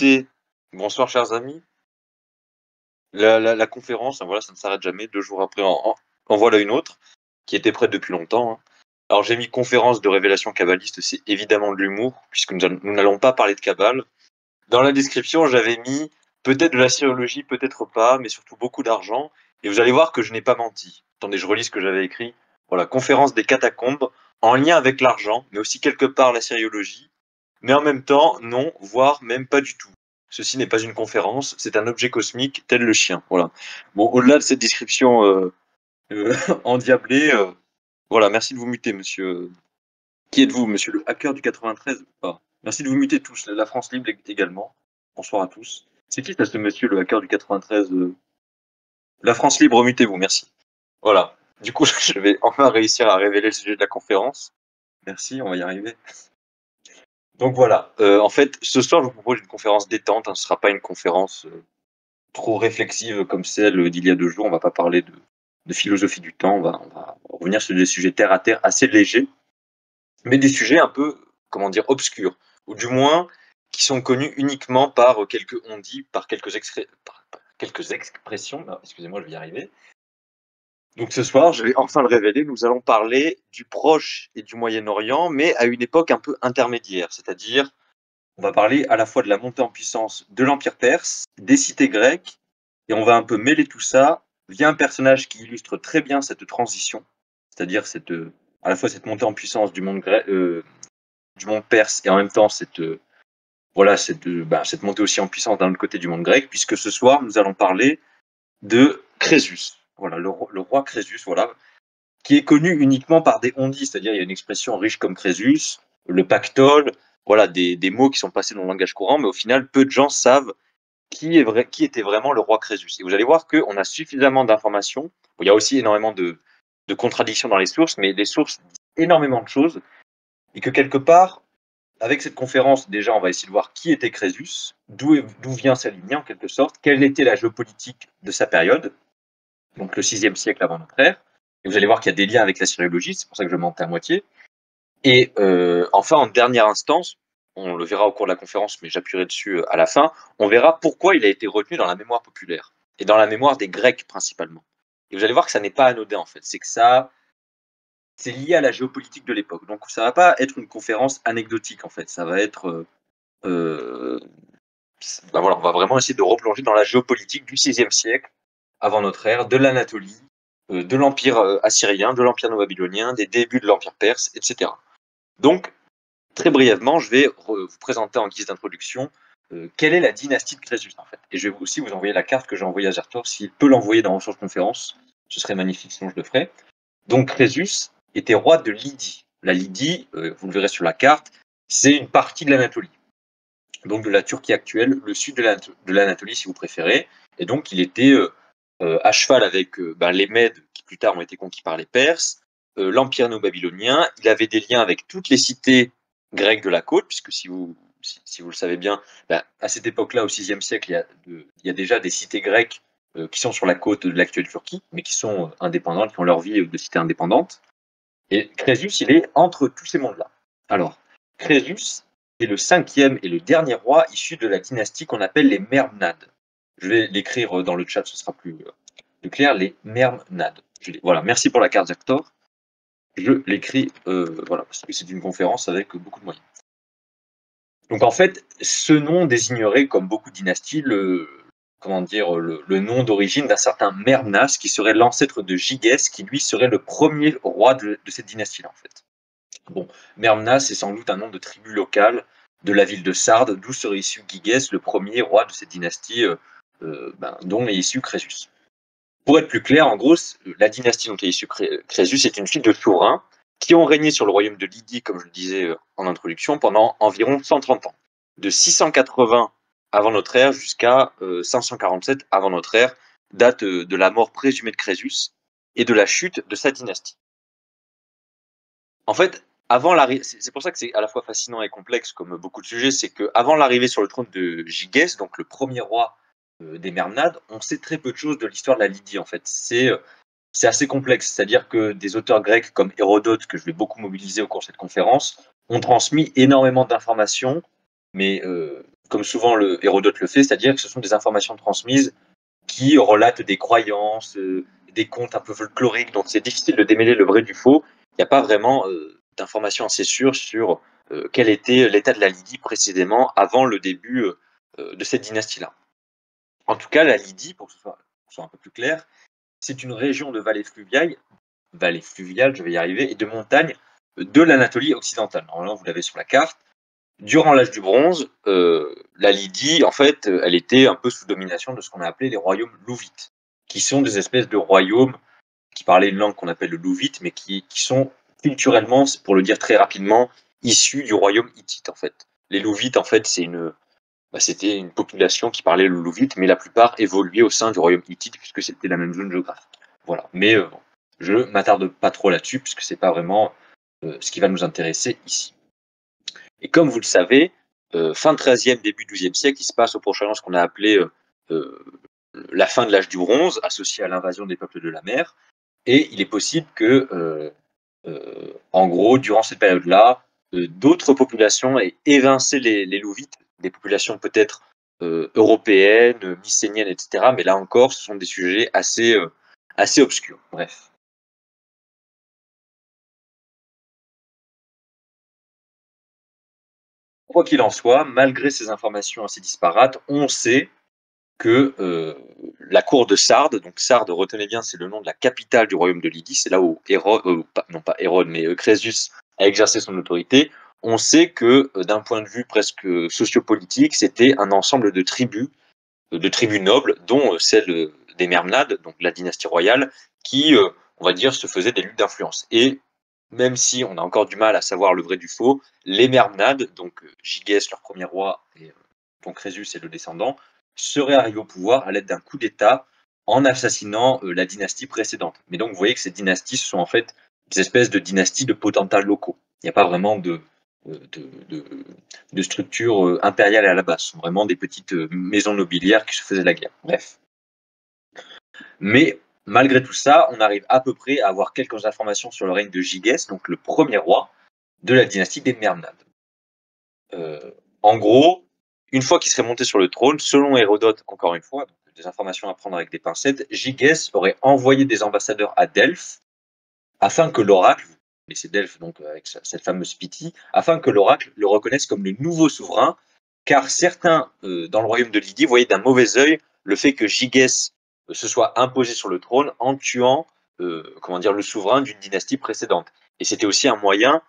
écoutez, bonsoir chers amis. La conférence, hein, voilà, ça ne s'arrête jamais. 2 jours après, en voilà une autre, qui était prête depuis longtemps, hein. Alors j'ai mis conférence de révélation kabbaliste, c'est évidemment de l'humour, puisque nous n'allons pas parler de Kabbale. Dans la description, j'avais mis peut-être de la sciologie, peut-être pas, mais surtout beaucoup d'argent. Et vous allez voir que je n'ai pas menti. Attendez, je relis ce que j'avais écrit. Voilà, conférence des catacombes, en lien avec l'argent, mais aussi quelque part la sériologie. Mais en même temps, non, voire même pas du tout. Ceci n'est pas une conférence, c'est un objet cosmique tel le chien. Voilà. Bon, au-delà de cette description endiablée, voilà, merci de vous muter, monsieur. Qui êtes-vous, monsieur le hacker du 93 ou pas? Merci de vous muter tous, la France libre également. Bonsoir à tous. C'est qui ça, ce monsieur, le hacker du 93 La France libre, mutez-vous, merci. Voilà. Du coup, je vais enfin réussir à révéler le sujet de la conférence. Merci, on va y arriver. Donc voilà, en fait, ce soir, je vous propose une conférence détente, hein. Ce ne sera pas une conférence trop réflexive comme celle d'il y a 2 jours. On ne va pas parler de philosophie du temps, on va revenir sur des sujets terre à terre assez légers, mais des sujets un peu, comment dire, obscurs, ou du moins qui sont connus uniquement par quelques on-dit, par quelques expressions. Ah, excusez-moi, je vais y arriver. Donc ce soir, je vais enfin le révéler, nous allons parler du Proche et du Moyen-Orient, mais à une époque un peu intermédiaire, c'est-à-dire on va parler à la fois de la montée en puissance de l'Empire perse, des cités grecques, et on va un peu mêler tout ça via un personnage qui illustre très bien cette transition, c'est-à-dire à la fois cette montée en puissance du monde perse et en même temps cette montée aussi en puissance d'un autre côté du monde grec, puisque ce soir nous allons parler de Crésus, voilà, le roi Crésus, voilà, qui est connu uniquement par des on-dit, c'est-à-dire il y a une expression riche comme Crésus, le pactole, voilà, des mots qui sont passés dans le langage courant, mais au final, peu de gens savent qui était vraiment le roi Crésus. Et vous allez voir qu'on a suffisamment d'informations. Bon, il y a aussi énormément de contradictions dans les sources, mais les sources disent énormément de choses, et que quelque part, avec cette conférence, déjà, on va essayer de voir qui était Crésus, d'où vient sa lignée en quelque sorte, quelle était la géopolitique de sa période, donc le 6e siècle avant notre ère. Et vous allez voir qu'il y a des liens avec la sériologie, c'est pour ça que je mentais à moitié. Et enfin, en dernière instance, on le verra au cours de la conférence, mais j'appuierai dessus à la fin, on verra pourquoi il a été retenu dans la mémoire populaire, et dans la mémoire des Grecs principalement. Et vous allez voir que ça n'est pas anodin en fait, c'est que c'est lié à la géopolitique de l'époque. Donc ça va pas être une conférence anecdotique en fait, ça va être... voilà, on va vraiment essayer de replonger dans la géopolitique du 6e siècle avant notre ère, de l'Anatolie, de l'Empire assyrien, de l'Empire néo-babylonien, des débuts de l'Empire perse, etc. Donc, très brièvement, je vais vous présenter en guise d'introduction quelle est la dynastie de Crésus en fait. Et je vais aussi vous envoyer la carte que j'ai envoyée à Zertor. S'il peut l'envoyer dans Ressources Conférence, ce serait magnifique, sinon je le ferai. Donc Crésus était roi de Lydie. La Lydie, vous le verrez sur la carte, c'est une partie de l'Anatolie. Donc de la Turquie actuelle, le sud de l'Anatolie si vous préférez. Et donc il était à cheval avec les Mèdes qui plus tard ont été conquis par les Perses, l'Empire néo-babylonien. Il avait des liens avec toutes les cités grecques de la côte, puisque si vous le savez bien, à cette époque-là, au 6e siècle, il y a déjà des cités grecques qui sont sur la côte de l'actuelle Turquie, mais qui sont indépendantes, qui ont leur vie de cités indépendantes. Et Crésus, il est entre tous ces mondes-là. Alors, Crésus est le 5e et le dernier roi issu de la dynastie qu'on appelle les Mermnades. Je vais l'écrire dans le chat, ce sera plus clair, les Mermnades. Voilà, merci pour la carte Zactor. Je l'écris, voilà, parce que c'est une conférence avec beaucoup de moyens. Donc en fait, ce nom désignerait, comme beaucoup de dynasties, le nom d'origine d'un certain Mermnas, qui serait l'ancêtre de Gygès, qui lui serait le premier roi de cette dynastie-là, en fait. Bon, Mermnas, c'est sans doute un nom de tribu locale de la ville de Sardes, d'où serait issu Gygès, le premier roi de cette dynastie dont est issu Crésus. Pour être plus clair, en gros, la dynastie dont est issu Crésus est une suite de souverains qui ont régné sur le royaume de Lydie, comme je le disais en introduction, pendant environ 130 ans. De 680 avant notre ère jusqu'à 547 avant notre ère, date de la mort présumée de Crésus et de la chute de sa dynastie. En fait, c'est pour ça que c'est à la fois fascinant et complexe, comme beaucoup de sujets, c'est qu'avant l'arrivée sur le trône de Gygès, donc le premier roi des Mermnades, on sait très peu de choses de l'histoire de la Lydie, en fait. C'est assez complexe, c'est-à-dire que des auteurs grecs comme Hérodote, que je vais beaucoup mobiliser au cours de cette conférence, ont transmis énormément d'informations, mais comme souvent Hérodote le fait, c'est-à-dire que ce sont des informations transmises qui relatent des croyances, des contes un peu folkloriques, donc c'est difficile de démêler le vrai du faux. Il n'y a pas vraiment d'informations assez sûres sur quel était l'état de la Lydie précisément avant le début de cette dynastie-là. En tout cas, la Lydie, pour que ce soit un peu plus clair, c'est une région de vallée fluviale, je vais y arriver, et de montagnes de l'Anatolie occidentale. Normalement, vous l'avez sur la carte. Durant l'âge du bronze, la Lydie, en fait, elle était un peu sous domination de ce qu'on a appelé les royaumes louvites, qui sont des espèces de royaumes qui parlaient une langue qu'on appelle le louvite, mais qui sont culturellement, pour le dire très rapidement, issus du royaume hittite, en fait. Les louvites, en fait, c'était une population qui parlait le louvite, mais la plupart évoluaient au sein du royaume hittite, puisque c'était la même zone géographique. Voilà. Mais bon, je m'attarde pas trop là-dessus, puisque c'est pas vraiment ce qui va nous intéresser ici. Et comme vous le savez, fin XIIIe, début XIIe siècle, il se passe au Proche-Orient ce qu'on a appelé la fin de l'âge du bronze, associée à l'invasion des peuples de la mer. Et il est possible que, en gros, durant cette période-là, d'autres populations aient évincé les Louvites, des populations peut-être européennes, mycéniennes, etc. Mais là encore, ce sont des sujets assez obscurs. Bref. Quoi qu'il en soit, malgré ces informations assez disparates, on sait que la cour de Sardes, donc Sardes, retenez bien, c'est le nom de la capitale du royaume de Lydie, c'est là où Hérode, non pas Hérode, mais Crésus a exercé son autorité. On sait que d'un point de vue presque sociopolitique, c'était un ensemble de tribus nobles, dont celle des Mermnades, donc la dynastie royale, qui, on va dire, se faisaient des luttes d'influence. Et même si on a encore du mal à savoir le vrai du faux, les Mermnades, donc Gygès, leur premier roi, et dont Crésus est le descendant, seraient arrivés au pouvoir à l'aide d'un coup d'État en assassinant la dynastie précédente. Mais donc vous voyez que ces dynasties sont en fait des espèces de dynasties de potentats locaux. Il n'y a pas vraiment de, de, de structure impériale à la base. Ce sont vraiment des petites maisons nobiliaires qui se faisaient la guerre. Bref. Mais malgré tout ça, on arrive à peu près à avoir quelques informations sur le règne de Gygès, donc le premier roi de la dynastie des Mermnades. En gros, une fois qu'il serait monté sur le trône, selon Hérodote, encore une fois, donc des informations à prendre avec des pincettes, Gygès aurait envoyé des ambassadeurs à Delphes afin que l'oracle, et c'est Delphes donc avec cette fameuse Pythie, afin que l'oracle le reconnaisse comme le nouveau souverain, car certains dans le royaume de Lydie voyaient d'un mauvais œil le fait que Gygès se soit imposé sur le trône en tuant le souverain d'une dynastie précédente. Et c'était aussi un moyen,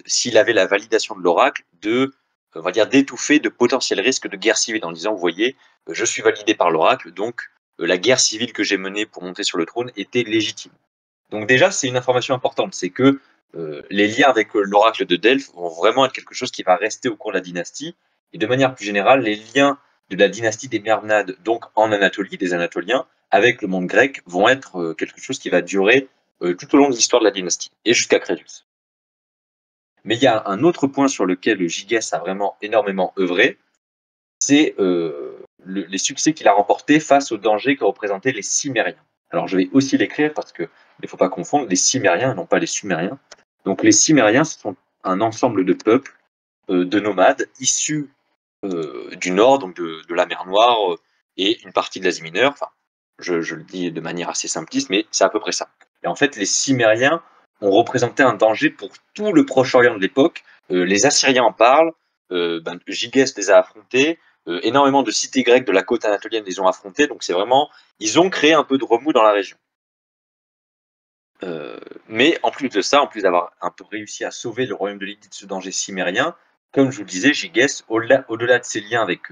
s'il avait la validation de l'oracle, de on va dire d'étouffer de potentiels risques de guerre civile en disant, vous voyez, je suis validé par l'oracle, donc la guerre civile que j'ai menée pour monter sur le trône était légitime. Donc déjà, c'est une information importante, c'est que les liens avec l'oracle de Delphes vont vraiment être quelque chose qui va rester au cours de la dynastie. Et de manière plus générale, les liens de la dynastie des Mermnades, donc en Anatolie, des Anatoliens, avec le monde grec, vont être quelque chose qui va durer tout au long de l'histoire de la dynastie, et jusqu'à Crésus. Mais il y a un autre point sur lequel Gygès a vraiment énormément œuvré, c'est les succès qu'il a remportés face aux dangers que représentaient les Cimmériens. Alors je vais aussi l'écrire parce qu'il ne faut pas confondre les Cimmériens et non pas les Sumériens. Donc les Cimmériens, ce sont un ensemble de peuples, de nomades, issus du nord, donc de la mer Noire et une partie de l'Asie mineure. Enfin, je le dis de manière assez simpliste, mais c'est à peu près ça. Et en fait, les Cimmériens ont représenté un danger pour tout le Proche-Orient de l'époque. Les Assyriens en parlent, Gygès les a affrontés, énormément de cités grecques de la côte anatolienne les ont affrontés, donc c'est vraiment, ils ont créé un peu de remous dans la région. Mais en plus de ça, en plus d'avoir un peu réussi à sauver le royaume de Lydie de ce danger cimmérien, comme je vous le disais, Gygès, au-delà de ses liens avec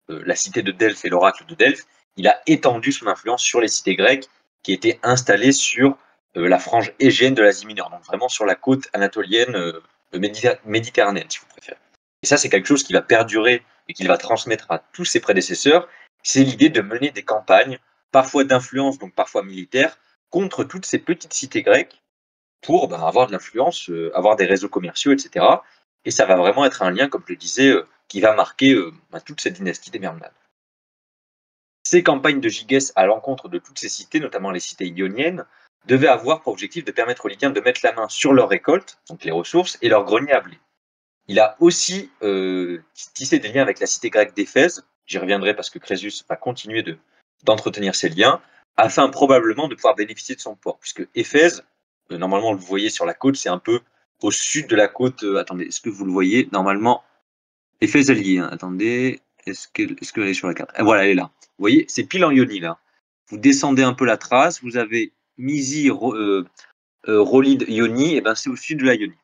la cité de Delphes et l'oracle de Delphes, il a étendu son influence sur les cités grecques qui étaient installées sur la frange égéenne de l'Asie mineure, donc vraiment sur la côte anatolienne méditerranéenne, si vous préférez. Et ça, c'est quelque chose qui va perdurer et qu'il va transmettre à tous ses prédécesseurs. C'est l'idée de mener des campagnes, parfois d'influence, donc parfois militaires, contre toutes ces petites cités grecques pour avoir de l'influence, avoir des réseaux commerciaux, etc. Et ça va vraiment être un lien, comme je le disais, qui va marquer toute cette dynastie des Mermnades. Ces campagnes de Gygès à l'encontre de toutes ces cités, notamment les cités ioniennes, devaient avoir pour objectif de permettre aux Lydiens de mettre la main sur leurs récoltes, donc les ressources, et leurs greniers à blé. Il a aussi tissé des liens avec la cité grecque d'Éphèse. J'y reviendrai parce que Crésus va continuer d'entretenir ces liens, afin probablement de pouvoir bénéficier de son port. Puisque Éphèse, normalement, vous voyez sur la côte, c'est un peu au sud de la côte. Attendez, est-ce que vous le voyez? Normalement, Éphèse est lié. Hein. Attendez, est-ce qu'elle est sur la carte? Voilà, elle est là. Vous voyez, c'est pile en Ionie, là. Vous descendez un peu la trace, vous avez Mysie, Rolide, Ionie, et ben c'est au sud de la Ionie.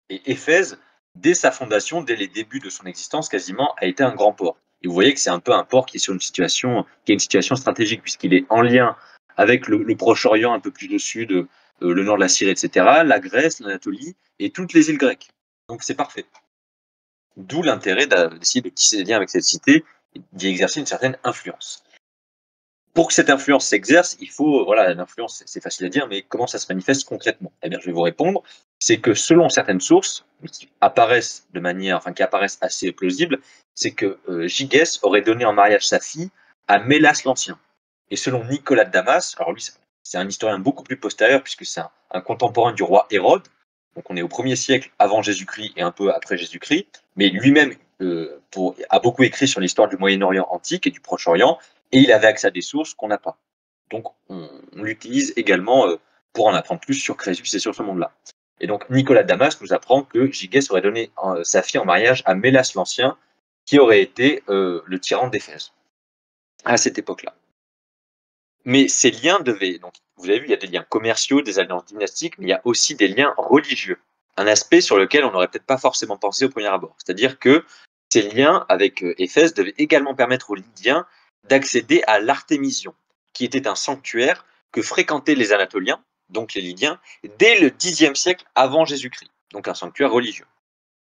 Et Éphèse, dès sa fondation, dès les débuts de son existence, quasiment, a été un grand port. Et vous voyez que c'est un peu un port qui est sur une situation, qui a une situation stratégique, puisqu'il est en lien avec le Proche-Orient un peu plus au sud, le nord de la Syrie, etc., la Grèce, l'Anatolie et toutes les îles grecques. Donc c'est parfait. D'où l'intérêt d'essayer de tisser des liens avec cette cité et d'y exercer une certaine influence. Pour que cette influence s'exerce, il faut, voilà, l'influence, c'est facile à dire, mais comment ça se manifeste concrètement? Eh bien, je vais vous répondre, c'est que selon certaines sources, qui apparaissent de manière, enfin, qui apparaissent assez plausibles, c'est que Gygès aurait donné en mariage sa fille à Mélas l'Ancien. Et selon Nicolas de Damas, alors lui, c'est un historien beaucoup plus postérieur, puisque c'est un contemporain du roi Hérode, donc on est au 1er siècle avant Jésus-Christ et un peu après Jésus-Christ, mais lui-même a beaucoup écrit sur l'histoire du Moyen-Orient antique et du Proche-Orient, et il avait accès à des sources qu'on n'a pas. Donc on l'utilise également pour en apprendre plus sur Crésus et sur ce monde-là. Et donc Nicolas de Damas nous apprend que Gygès aurait donné sa fille en mariage à Mélas l'Ancien, qui aurait été le tyran d'Éphèse à cette époque-là. Mais ces liens devaient, donc vous avez vu, il y a des liens commerciaux, des alliances dynastiques, mais il y a aussi des liens religieux. Un aspect sur lequel on n'aurait peut-être pas forcément pensé au premier abord. C'est-à-dire que ces liens avec Éphèse devaient également permettre aux Lydiens d'accéder à l'Artémision, qui était un sanctuaire que fréquentaient les Anatoliens, donc les Lydiens, dès le Xe siècle avant Jésus-Christ, donc un sanctuaire religieux.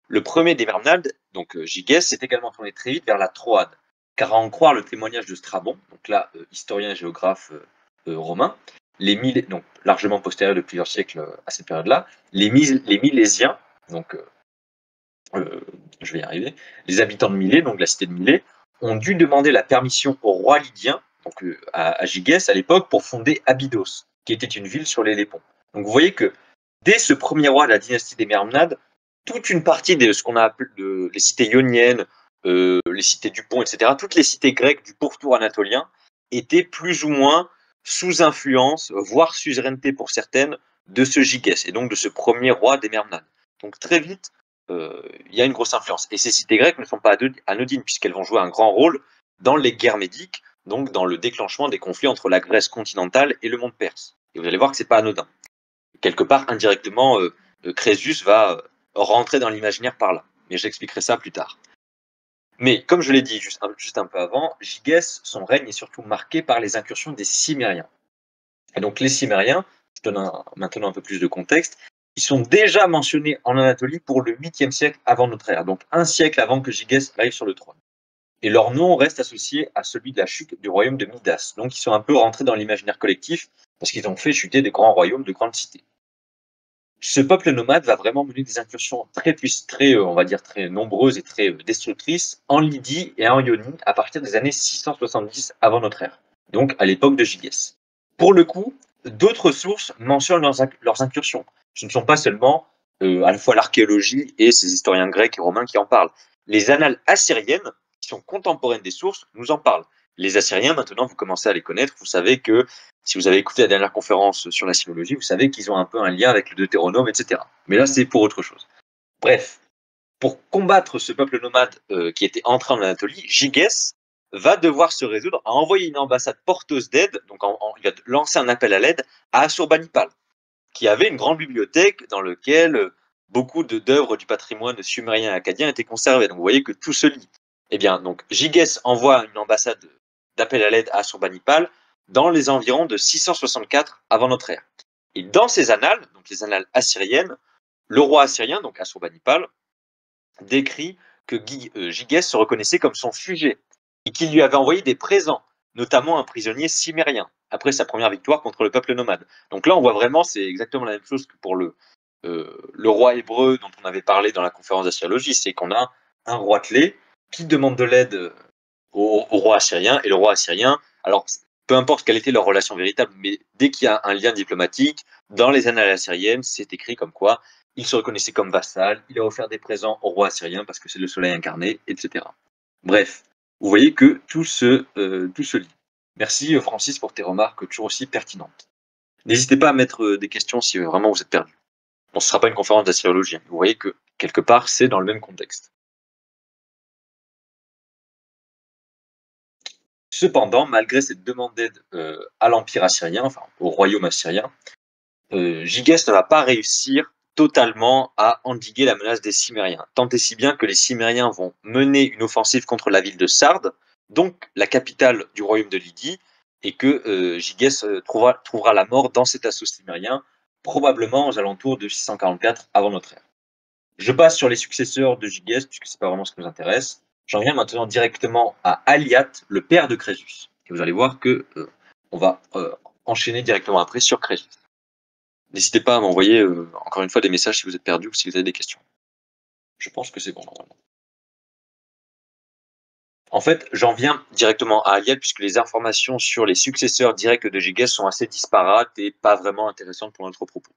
Le premier des Mernades, donc Gygès, s'est également tourné très vite vers la Troade, car à en croire le témoignage de Strabon, donc là, historien et géographe romain, donc largement postérieur de plusieurs siècles à cette période-là, les Milésiens, donc je vais y arriver, les habitants de Milet, donc la cité de Milet, ont dû demander la permission au roi lydien, donc à Gygès à l'époque, pour fonder Abydos, qui était une ville sur l'Hellépont. Donc vous voyez que dès ce premier roi de la dynastie des Mernades, toute une partie de ce qu'on a appelé les cités ioniennes, les cités du Pont, etc., toutes les cités grecques du pourtour anatolien étaient plus ou moins sous influence, voire suzeraineté pour certaines, de ce Gygès, et donc de ce premier roi des Mernades. Donc très vite, il y a une grosse influence. Et ces cités grecques ne sont pas anodines, puisqu'elles vont jouer un grand rôle dans les guerres médiques, donc dans le déclenchement des conflits entre la Grèce continentale et le monde perse. Et vous allez voir que c'est pas anodin. Quelque part, indirectement, Crésus va rentrer dans l'imaginaire par là. Mais j'expliquerai ça plus tard. Mais comme je l'ai dit juste un peu avant, Gygès, son règne est surtout marqué par les incursions des Cimmériens. Et donc les Cimmériens, je donne maintenant un peu plus de contexte, ils sont déjà mentionnés en Anatolie pour le 8e siècle avant notre ère, donc un siècle avant que Gygès arrive sur le trône. Et leur nom reste associé à celui de la chute du royaume de Midas. Donc ils sont un peu rentrés dans l'imaginaire collectif parce qu'ils ont fait chuter des grands royaumes, de grandes cités. Ce peuple nomade va vraiment mener des incursions on va dire, très nombreuses et très destructrices en Lydie et en Ionie à partir des années 670 avant notre ère, donc à l'époque de Gygès. Pour le coup, d'autres sources mentionnent leurs incursions. Ce ne sont pas seulement à la fois l'archéologie et ces historiens grecs et romains qui en parlent. Les annales assyriennes, qui sont contemporaines des sources, nous en parlent. Les Assyriens, maintenant, vous commencez à les connaître. Vous savez que, si vous avez écouté la dernière conférence sur la synologie, vous savez qu'ils ont un peu un lien avec le Deutéronome, etc. Mais là, c'est pour autre chose. Bref, pour combattre ce peuple nomade qui était entré en Anatolie, Gygès va devoir se résoudre à envoyer une ambassade porteuse d'aide, donc il va lancer un appel à l'aide à Assurbanipal, qui avait une grande bibliothèque dans laquelle beaucoup d'œuvres du patrimoine sumérien et acadien étaient conservées. Donc vous voyez que tout se lie. Eh bien, donc Gygès envoie une ambassade d'appel à l'aide à Assurbanipal dans les environs de 664 avant notre ère. Et dans ces annales, donc les annales assyriennes, le roi assyrien, donc Assurbanipal, décrit que Gygès se reconnaissait comme son sujet et qu'il lui avait envoyé des présents, notamment un prisonnier cimérien, après sa première victoire contre le peuple nomade. Donc là, on voit vraiment, c'est exactement la même chose que pour le roi hébreu dont on avait parlé dans la conférence d'assyriologie, c'est qu'on a un roitelet qui demande de l'aide au roi assyrien, et le roi assyrien, alors peu importe quelle était leur relation véritable, mais dès qu'il y a un lien diplomatique, dans les annales assyriennes, c'est écrit comme quoi il se reconnaissait comme vassal, il a offert des présents au roi assyrien parce que c'est le soleil incarné, etc. Bref, vous voyez que tout se lie. Merci Francis pour tes remarques toujours aussi pertinentes. N'hésitez pas à mettre des questions si vraiment vous êtes perdu. Bon, ce ne sera pas une conférence d'assyriologie, hein. Vous voyez que quelque part c'est dans le même contexte. Cependant, malgré cette demande d'aide à l'Empire assyrien, enfin au royaume assyrien, Gigès ne va pas réussir totalement à endiguer la menace des Cimmériens, tant et si bien que les Cimmériens vont mener une offensive contre la ville de Sardes, donc la capitale du royaume de Lydie, et que Gigès trouvera la mort dans cet assaut cimmérien, probablement aux alentours de 644 avant notre ère. Je passe sur les successeurs de Gigès, puisque c'est pas vraiment ce qui nous intéresse. J'en viens maintenant directement à Aliat, le père de Crésus. Et vous allez voir que on va enchaîner directement après sur Crésus. N'hésitez pas à m'envoyer encore une fois des messages si vous êtes perdu ou si vous avez des questions. Je pense que c'est bon normalement. En fait, j'en viens directement à Aliat puisque les informations sur les successeurs directs de Gigès sont assez disparates et pas vraiment intéressantes pour notre propos.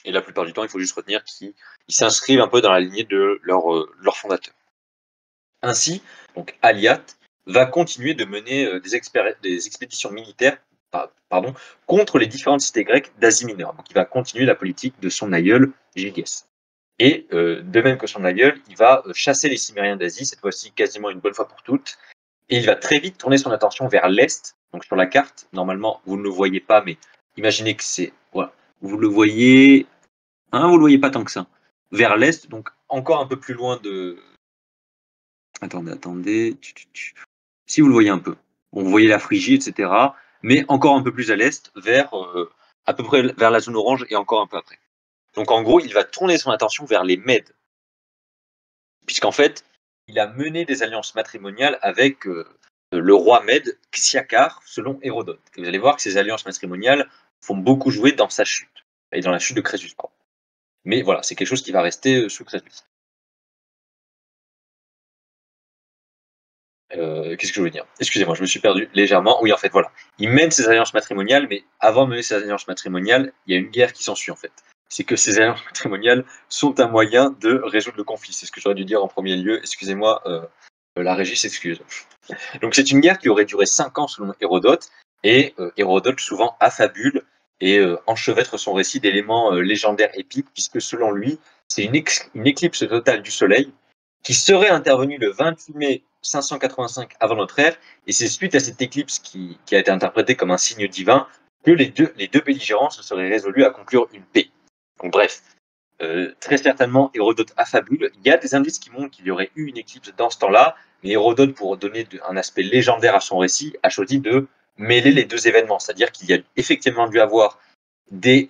Et la plupart du temps, il faut juste retenir qu'ils s'inscrivent un peu dans la lignée de leur fondateur. Ainsi, donc Aliat va continuer de mener des expéditions militaires contre les différentes cités grecques d'Asie mineure. Donc il va continuer la politique de son aïeul Gigès. Et de même que son aïeul, il va chasser les Cimmériens d'Asie, cette fois-ci quasiment une bonne fois pour toutes, et il va très vite tourner son attention vers l'Est. Donc sur la carte, normalement, vous ne le voyez pas, mais imaginez que c'est... Voilà, vous le voyez... Hein, vous ne le voyez pas tant que ça. Vers l'Est, donc encore un peu plus loin de... Attendez... Si vous le voyez un peu. Bon, vous voyez la Phrygie, etc. Mais encore un peu plus à l'Est, vers à peu près vers la zone orange et encore un peu après. Donc en gros, il va tourner son attention vers les Mèdes. Puisqu'en fait, il a mené des alliances matrimoniales avec le roi Mède, Xiacar, selon Hérodote. Et vous allez voir que ces alliances matrimoniales font beaucoup jouer dans sa chute, et dans la chute de Crésus. Pardon. Mais voilà, c'est quelque chose qui va rester sous Crésus. Qu'est-ce que je voulais dire? Excusez-moi, je me suis perdu légèrement. Oui, en fait, voilà. Il mène ses alliances matrimoniales, mais avant de mener ses alliances matrimoniales, il y a une guerre qui s'ensuit, en fait. C'est que ces alliances matrimoniales sont un moyen de résoudre le conflit. C'est ce que j'aurais dû dire en premier lieu. Excusez-moi, la régie s'excuse. Donc c'est une guerre qui aurait duré 5 ans selon Hérodote, et Hérodote souvent affabule et enchevêtre son récit d'éléments légendaires épiques, puisque selon lui, c'est une éclipse totale du Soleil qui serait intervenue le 28 mai 585 avant notre ère, et c'est suite à cette éclipse qui a été interprétée comme un signe divin que les deux belligérants se seraient résolus à conclure une paix. Donc bref, très certainement Hérodote affabule. Il y a des indices qui montrent qu'il y aurait eu une éclipse dans ce temps-là, mais Hérodote, pour donner un aspect légendaire à son récit, a choisi de mêler les deux événements, c'est-à-dire qu'il y a effectivement dû avoir des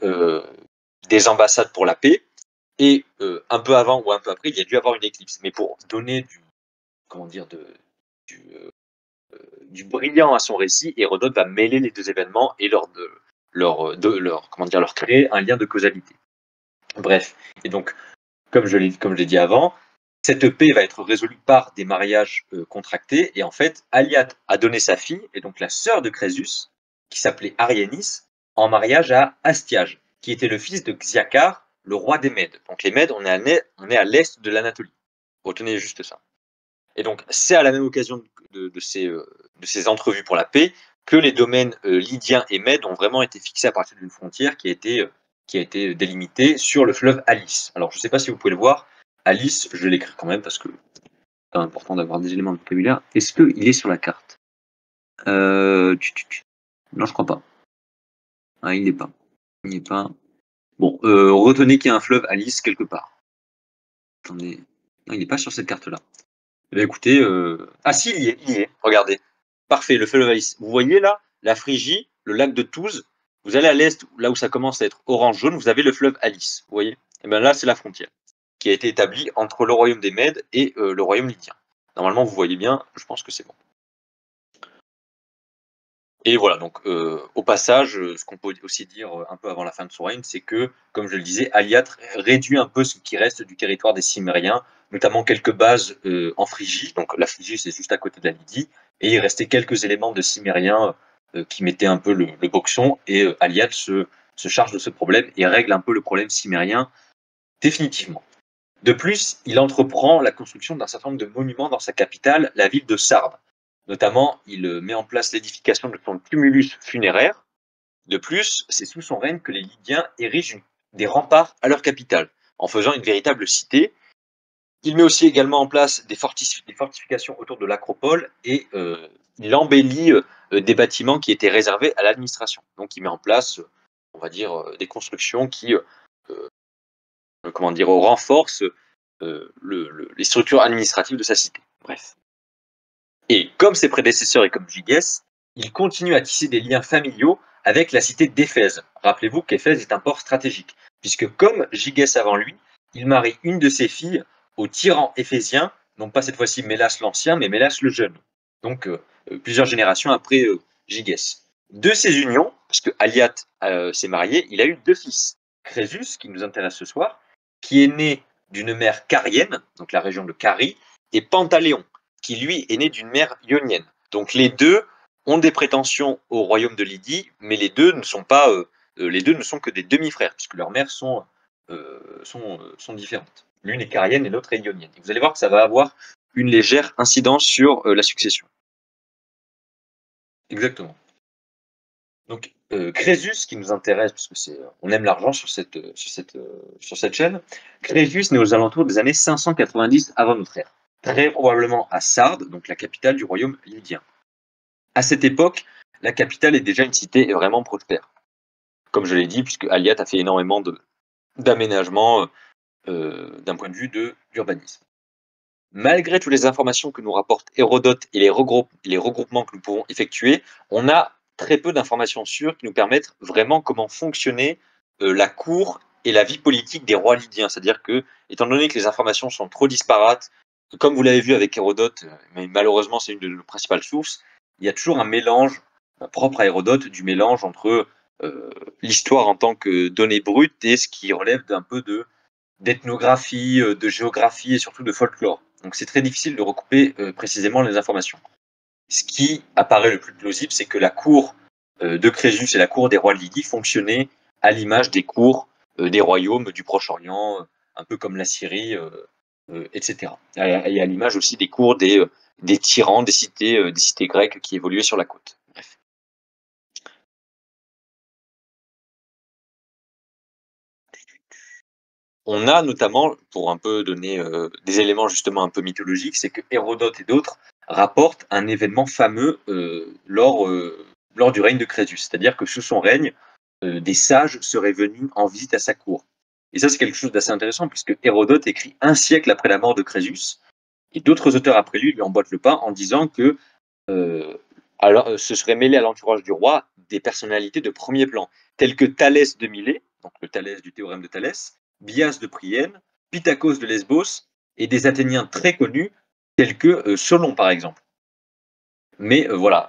ambassades pour la paix, et un peu avant ou un peu après, il y a dû avoir une éclipse. Mais pour donner du brillant à son récit, Hérodote va mêler les deux événements et leur créer un lien de causalité. Bref, et donc, comme je l'ai dit avant, cette paix va être résolue par des mariages contractés, et en fait, Aliat a donné sa fille, et donc la sœur de Crésus, qui s'appelait Arianis, en mariage à Astiage, qui était le fils de Xiacar, le roi des Mèdes. Donc les Mèdes, on est à l'est de l'Anatolie. Retenez juste ça. Et donc, c'est à la même occasion de ces entrevues pour la paix que les domaines lydiens et mèdes ont vraiment été fixés à partir d'une frontière qui a été délimitée sur le fleuve Alice. Alors, je ne sais pas si vous pouvez le voir. Alice, je vais l'écrire quand même parce que c'est important d'avoir des éléments de vocabulaire. Est-ce qu'il est sur la carte Non, je crois pas. Ah, il n'est pas. Il n'est pas. Bon, retenez qu'il y a un fleuve Alice quelque part. Attendez. Non, il n'est pas sur cette carte-là. Eh bien, écoutez, ah si, il y est, regardez. Parfait, le fleuve Alice. Vous voyez là, la Phrygie, le lac de Touze, vous allez à l'est, là où ça commence à être orange-jaune, vous avez le fleuve Alice, vous voyez? Et bien là, c'est la frontière qui a été établie entre le royaume des Mèdes et le royaume lydien. Normalement, vous voyez bien, je pense que c'est bon. Et voilà, donc au passage, ce qu'on peut aussi dire un peu avant la fin de son règne, c'est que, comme je le disais, Aliat réduit un peu ce qui reste du territoire des Cimmériens, notamment quelques bases en Phrygie. Donc la Phrygie, c'est juste à côté de la Lydie, et il restait quelques éléments de Cimmériens qui mettaient un peu le boxon, et Aliat se charge de ce problème et règle un peu le problème cimmérien définitivement. De plus, il entreprend la construction d'un certain nombre de monuments dans sa capitale, la ville de Sardes. Notamment, il met en place l'édification de son tumulus funéraire. De plus, c'est sous son règne que les Lydiens érigent des remparts à leur capitale, en faisant une véritable cité. Il met aussi également en place des fortifications autour de l'acropole et il embellit des bâtiments qui étaient réservés à l'administration. Donc il met en place, on va dire, des constructions qui renforcent les structures administratives de sa cité. Bref. Et comme ses prédécesseurs et comme Gygès, il continue à tisser des liens familiaux avec la cité d'Éphèse. Rappelez-vous qu'Éphèse est un port stratégique, puisque comme Gygès avant lui, il marie une de ses filles au tyran éphésien, non pas cette fois-ci Mélas l'Ancien, mais Mélas le Jeune. Donc plusieurs générations après Gygès. De ces unions, parce que Aliat s'est marié, il a eu 2 fils. Crésus, qui nous intéresse ce soir, qui est né d'une mère carienne, donc la région de Carie, et Pantaléon, qui lui est né d'une mère ionienne. Donc les deux ont des prétentions au royaume de Lydie, mais les deux ne sont que des demi-frères, puisque leurs mères sont différentes. L'une est carienne et l'autre est ionienne. Et vous allez voir que ça va avoir une légère incidence sur la succession. Exactement. Donc Crésus, qui nous intéresse, parce que on aime l'argent sur cette chaîne, Crésus naît aux alentours des années 590 avant notre ère, très probablement à Sardes, donc la capitale du royaume lydien. À cette époque, la capitale est déjà une cité vraiment prospère. Comme je l'ai dit, puisque Aliat a fait énormément d'aménagements d'un point de vue d'urbanisme. Malgré toutes les informations que nous rapporte Hérodote et les regroupements que nous pouvons effectuer, on a très peu d'informations sûres qui nous permettent vraiment comment fonctionnait la cour et la vie politique des rois lydiens. C'est-à-dire que, étant donné que les informations sont trop disparates, comme vous l'avez vu avec Hérodote, mais malheureusement c'est une de nos principales sources, il y a toujours un mélange propre à Hérodote, du mélange entre l'histoire en tant que donnée brute et ce qui relève d'un peu d'ethnographie, de géographie et surtout de folklore. Donc c'est très difficile de recouper précisément les informations. Ce qui apparaît le plus plausible, c'est que la cour de Crésus et la cour des rois de Lydie fonctionnaient à l'image des cours des royaumes du Proche-Orient, un peu comme la Syrie, etc. Et à l'image aussi des cours des tyrans, des cités grecques qui évoluaient sur la côte. Bref. On a notamment, pour un peu donner des éléments justement un peu mythologiques, c'est que Hérodote et d'autres rapportent un événement fameux lors du règne de Crésus. C'est-à-dire que sous son règne, des sages seraient venus en visite à sa cour. Et ça, c'est quelque chose d'assez intéressant, puisque Hérodote écrit un siècle après la mort de Crésus, et d'autres auteurs après lui emboîtent le pas en disant que se seraient mêlés à l'entourage du roi des personnalités de premier plan, telles que Thalès de Milet, donc le Thalès du théorème de Thalès, Bias de Priene, Pythagos de Lesbos, et des Athéniens très connus, tels que Solon, par exemple. Mais voilà,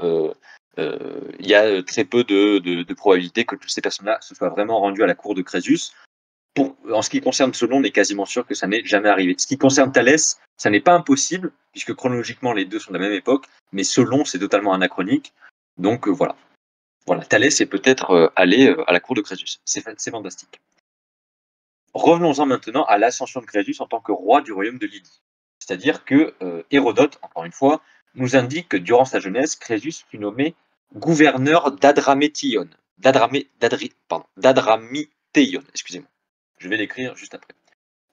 il y a très peu de probabilité que toutes ces personnes-là se soient vraiment rendues à la cour de Crésus. En ce qui concerne Solon, on est quasiment sûr que ça n'est jamais arrivé. Ce qui concerne Thalès, ça n'est pas impossible, puisque chronologiquement, les deux sont de la même époque, mais Solon, c'est totalement anachronique. Donc voilà. Voilà, Thalès est peut-être allé à la cour de Crésus. C'est fantastique. Revenons-en maintenant à l'ascension de Crésus en tant que roi du royaume de Lydie. C'est-à-dire que Hérodote, encore une fois, nous indique que durant sa jeunesse, Crésus fut nommé gouverneur d'Adramétion. D'Adramiteion, excusez-moi. Je vais l'écrire juste après.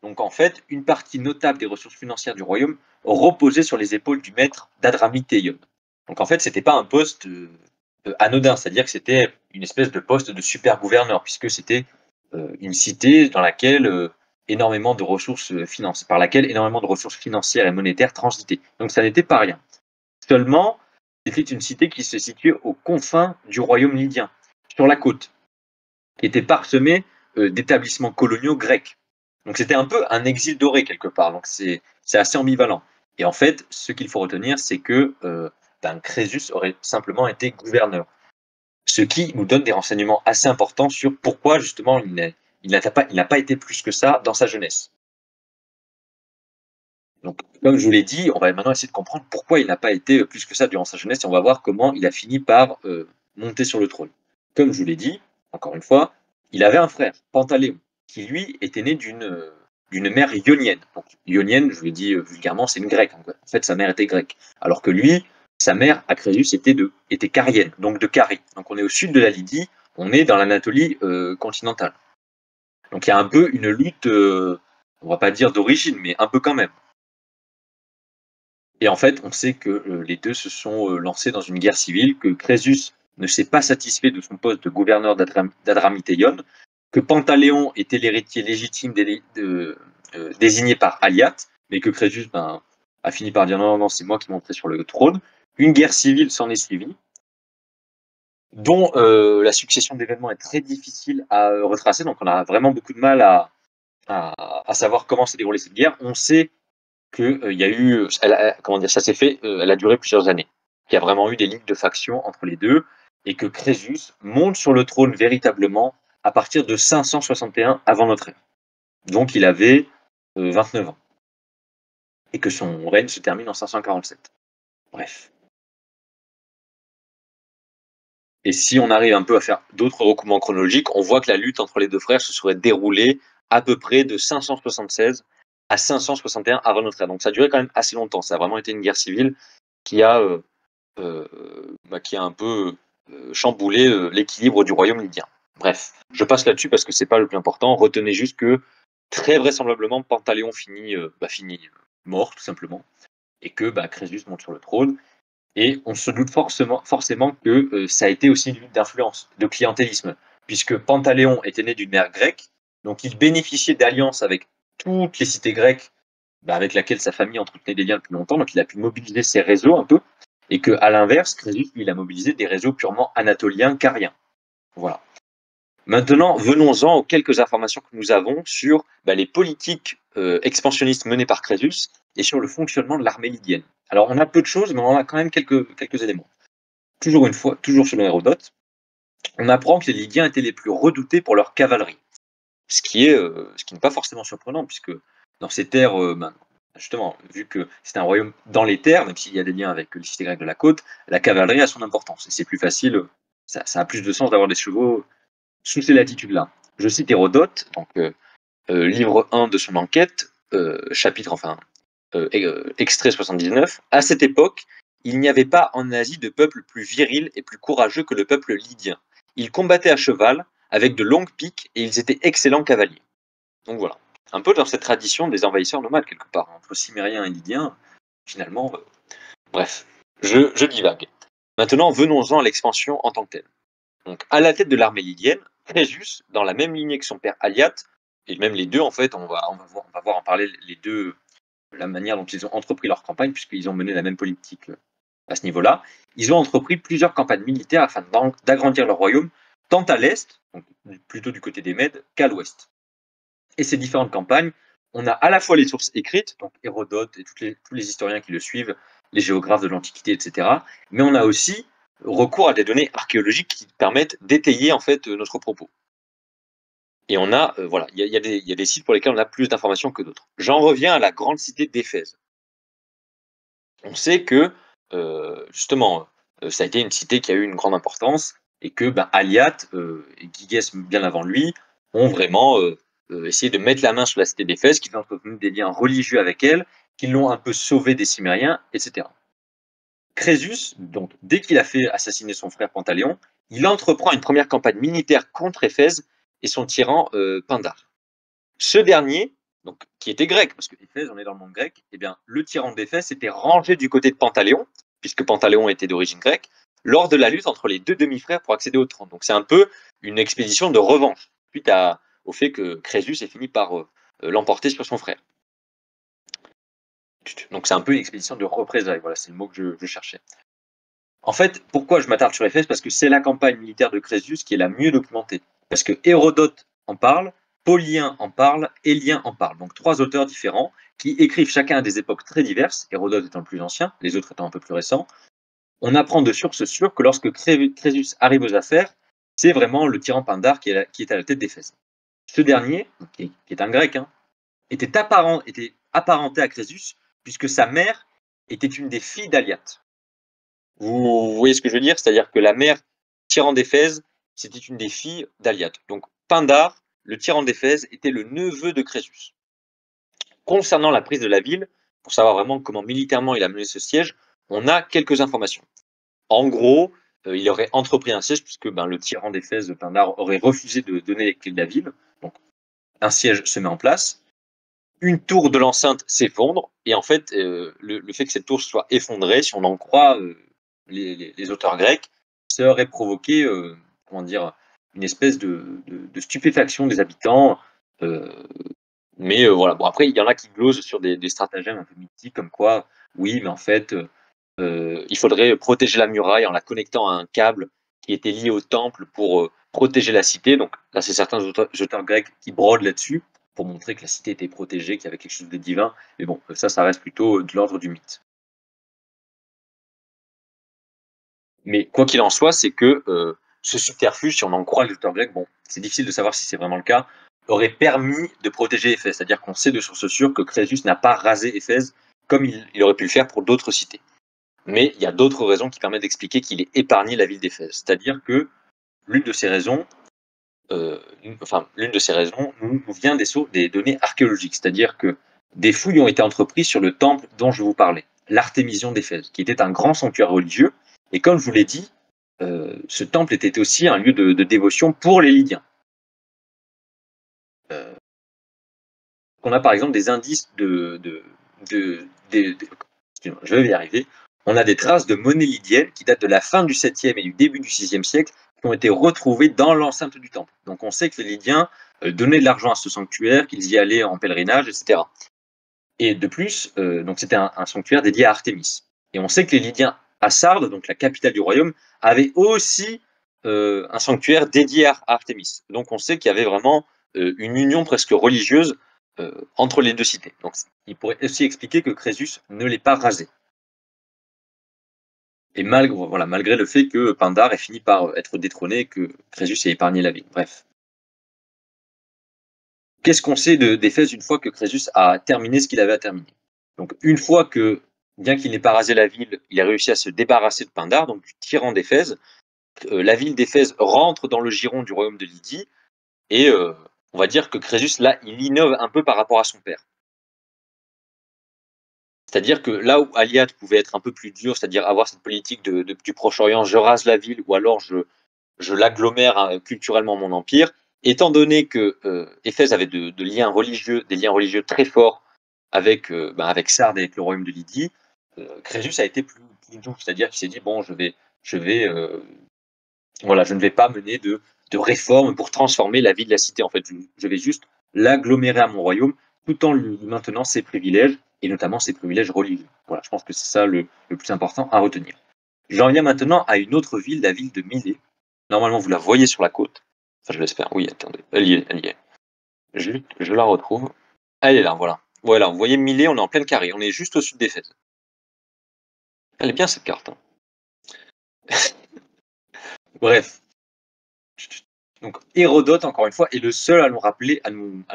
Donc en fait, une partie notable des ressources financières du royaume reposait sur les épaules du maître d'Adramiteion. Donc en fait, c'était pas un poste anodin, c'est-à-dire que c'était une espèce de poste de super gouverneur, puisque c'était une cité dans laquelle énormément de ressources par laquelle énormément de ressources financières et monétaires transitaient. Donc ça n'était pas rien. Seulement, c'était une cité qui se situait aux confins du royaume lydien, sur la côte, qui était parsemée d'établissements coloniaux grecs. Donc c'était un peu un exil doré quelque part. Donc c'est assez ambivalent. Et en fait, ce qu'il faut retenir, c'est que Crésus aurait simplement été gouverneur. Ce qui nous donne des renseignements assez importants sur pourquoi justement il n'a pas été plus que ça dans sa jeunesse. Donc, comme je vous l'ai dit, on va maintenant essayer de comprendre pourquoi il n'a pas été plus que ça durant sa jeunesse et on va voir comment il a fini par monter sur le trône. Comme je vous l'ai dit, encore une fois, il avait un frère, Pantaléon, qui lui était né d'une mère ionienne. Donc, ionienne, je le dis vulgairement, c'est une grecque. En fait, sa mère était grecque. Alors que lui, sa mère, à Crésus, était carienne, donc de Carie. Donc on est au sud de la Lydie, on est dans l'Anatolie continentale. Donc il y a un peu une lutte, on va pas dire d'origine, mais un peu quand même. Et en fait, on sait que les deux se sont lancés dans une guerre civile, que Crésus ne s'est pas satisfait de son poste de gouverneur d'Adramiteion, que Pantaléon était l'héritier légitime désigné par Aliate, mais que Crésus a fini par dire non, non, c'est moi qui monterai sur le trône. Une guerre civile s'en est suivie, dont la succession d'événements est très difficile à retracer, donc on a vraiment beaucoup de mal à savoir comment s'est déroulée cette guerre. On sait qu'il y a eu, comment dire, ça s'est fait, elle a duré plusieurs années. Il y a vraiment eu des lignes de factions entre les deux, et que Crésus monte sur le trône véritablement à partir de 561 avant notre ère. Donc il avait 29 ans. Et que son règne se termine en 547. Bref. Et si on arrive un peu à faire d'autres recoupements chronologiques, on voit que la lutte entre les deux frères se serait déroulée à peu près de 576 à 561 avant notre ère. Donc ça a duré quand même assez longtemps. Ça a vraiment été une guerre civile qui a un peu chamboulé l'équilibre du royaume lydien. Bref, je passe là-dessus parce que c'est pas le plus important. Retenez juste que très vraisemblablement Pantaléon finit mort tout simplement, et que Crésus monte sur le trône. Et on se doute forcément que ça a été aussi une lutte d'influence, de clientélisme, puisque Pantaléon était né d'une mère grecque, donc il bénéficiait d'alliances avec toutes les cités grecques avec lesquelles sa famille entretenait des liens depuis longtemps, donc il a pu mobiliser ses réseaux un peu, et qu'à l'inverse, Crésus, lui, il a mobilisé des réseaux purement anatoliens, cariens. Voilà. Maintenant, venons-en aux quelques informations que nous avons sur les politiques expansionnistes menées par Crésus et sur le fonctionnement de l'armée lydienne. Alors, on a peu de choses, mais on a quand même quelques éléments. Toujours selon Hérodote, on apprend que les Lydiens étaient les plus redoutés pour leur cavalerie. Ce qui n'est pas forcément surprenant, puisque dans ces terres, justement, vu que c'est un royaume dans les terres, même s'il y a des liens avec les cités grecques de la côte, la cavalerie a son importance. Et c'est plus facile, ça a plus de sens d'avoir des chevaux sous ces latitudes-là. Je cite Hérodote, donc livre 1 de son enquête, extrait 79. À cette époque, il n'y avait pas en Asie de peuple plus viril et plus courageux que le peuple lydien. Ils combattaient à cheval, avec de longues piques, et ils étaient excellents cavaliers. Donc voilà, un peu dans cette tradition des envahisseurs nomades, quelque part, entre Cimériens et Lydiens, finalement, bref, je divague. Maintenant, venons-en à l'expansion en tant que telle. Donc, à la tête de l'armée lydienne, Crésus, dans la même lignée que son père Aliate, et même les deux, en fait, on va voir en parler les deux, la manière dont ils ont entrepris leur campagne, puisqu'ils ont mené la même politique à ce niveau-là. Ils ont entrepris plusieurs campagnes militaires afin d'agrandir leur royaume, tant à l'est, donc plutôt du côté des Mèdes, qu'à l'ouest. Et ces différentes campagnes, on a à la fois les sources écrites, donc Hérodote et tous les historiens qui le suivent, les géographes de l'Antiquité, etc. Mais on a aussi recours à des données archéologiques qui permettent d'étayer en fait notre propos. Et on a, voilà, il y a des sites pour lesquels on a plus d'informations que d'autres. J'en reviens à la grande cité d'Éphèse. On sait que, justement, ça a été une cité qui a eu une grande importance, et que Aliate et Gygès bien avant lui ont vraiment essayé de mettre la main sur la cité d'Éphèse, qu'ils ont entretenu des liens religieux avec elle, qu'ils l'ont un peu sauvée des Cimériens, etc. Crésus, donc, dès qu'il a fait assassiner son frère Pantaléon, il entreprend une première campagne militaire contre Éphèse et son tyran Pindare. Ce dernier, donc, qui était grec, parce que Éphèse, on est dans le monde grec, eh bien, le tyran d'Éphèse s'était rangé du côté de Pantaléon, puisque Pantaléon était d'origine grecque, lors de la lutte entre les deux demi-frères pour accéder au trône. Donc c'est un peu une expédition de revanche, suite au fait que Crésus ait fini par l'emporter sur son frère. Donc c'est un peu une expédition de représailles, voilà, c'est le mot que je cherchais. En fait, pourquoi je m'attarde sur Éphèse? Parce que c'est la campagne militaire de Crésus qui est la mieux documentée. Parce que Hérodote en parle, Pollien en parle, Élien en parle. Donc 3 auteurs différents qui écrivent chacun à des époques très diverses, Hérodote étant le plus ancien, les autres étant un peu plus récents. On apprend de sources sûres que lorsque Crésus arrive aux affaires, c'est vraiment le tyran Pindare qui est à la tête d'Éphèse. Ce dernier, qui est un grec, était apparenté à Crésus, puisque sa mère était une des filles d'Aliate. Vous voyez ce que je veux dire? C'est-à-dire que la mère tyran d'Éphèse, c'était une des filles d'Aliate. Donc Pindare, le tyran d'Éphèse, était le neveu de Crésus. concernant la prise de la ville, pour savoir vraiment comment militairement il a mené ce siège, on a quelques informations. En gros, il aurait entrepris un siège puisque le tyran d'Éphèse, Pindare, aurait refusé de donner les clés de la ville. Donc, un siège se met en place. Une tour de l'enceinte s'effondre. Et en fait, le fait que cette tour soit effondrée, si on en croit les auteurs grecs, ça aurait provoqué une espèce de stupéfaction des habitants. Mais voilà. Bon, après, il y en a qui glosent sur des stratagèmes un peu mythiques, comme quoi, oui, mais en fait, il faudrait protéger la muraille en la connectant à un câble qui était lié au temple pour protéger la cité. Donc là, c'est certains auteurs grecs qui brodent là-dessus pour montrer que la cité était protégée, qu'il y avait quelque chose de divin. Mais bon, ça reste plutôt de l'ordre du mythe. Mais quoi qu'il en soit, c'est que ce subterfuge, si on en croit les auteurs grecs, bon, c'est difficile de savoir si c'est vraiment le cas, aurait permis de protéger Éphèse. C'est-à-dire qu'on sait de source sûre que Crésus n'a pas rasé Éphèse comme il aurait pu le faire pour d'autres cités. Mais il y a d'autres raisons qui permettent d'expliquer qu'il ait épargné la ville d'Éphèse. C'est-à-dire que l'une de ces raisons, nous vient des données archéologiques. C'est-à-dire que des fouilles ont été entreprises sur le temple dont je vous parlais, l'Artémision d'Éphèse, qui était un grand sanctuaire religieux. Et comme je vous l'ai dit, ce temple était aussi un lieu de dévotion pour les Lydiens. On a par exemple des indices je vais y arriver. On a des traces de monnaie lydienne qui datent de la fin du 7e et du début du 6e siècle qui ont été retrouvées dans l'enceinte du temple. Donc on sait que les Lydiens donnaient de l'argent à ce sanctuaire, qu'ils y allaient en pèlerinage, etc. Et de plus, donc c'était un sanctuaire dédié à Artémis. Et on sait que les Lydiens à Sardes, donc la capitale du royaume, avaient aussi un sanctuaire dédié à Artémis. Donc on sait qu'il y avait vraiment une union presque religieuse entre les deux cités. Donc il pourrait aussi expliquer que Crésus ne l'ait pas rasé. Et malgré le fait que Pindare ait fini par être détrôné et que Crésus ait épargné la ville. Bref. Qu'est-ce qu'on sait d'Éphèse une fois que Crésus a terminé ce qu'il avait à terminer? Donc une fois que, bien qu'il n'ait pas rasé la ville, il a réussi à se débarrasser de Pindare, donc du tyran d'Éphèse, la ville d'Éphèse rentre dans le giron du royaume de Lydie, et on va dire que Crésus, là, il innove un peu par rapport à son père. C'est-à-dire que là où Aliade pouvait être un peu plus dur, c'est-à-dire avoir cette politique du Proche-Orient, je rase la ville ou alors je l'agglomère culturellement mon empire, étant donné que Éphèse avait des liens religieux très forts avec Sardes et avec le royaume de Lydie, Crésus a été plus doux, c'est-à-dire qu'il s'est dit bon, je ne vais pas mener de réformes pour transformer la vie de la cité. En fait, je vais juste l'agglomérer à mon royaume tout en lui maintenant ses privilèges, et notamment ses privilèges religieux. Voilà, je pense que c'est ça le plus important à retenir. J'en viens maintenant à une autre ville, la ville de Milet. Normalement, vous la voyez sur la côte. Enfin, je l'espère. Oui, attendez. Elle y est. Je la retrouve. Elle est là, voilà. Voilà, vous voyez Milet, on est en pleine carré. On est juste au sud d'Éphèse. Elle est bien cette carte. Hein. Bref. Donc Hérodote, encore une fois, est le seul à nous rappeler, à nous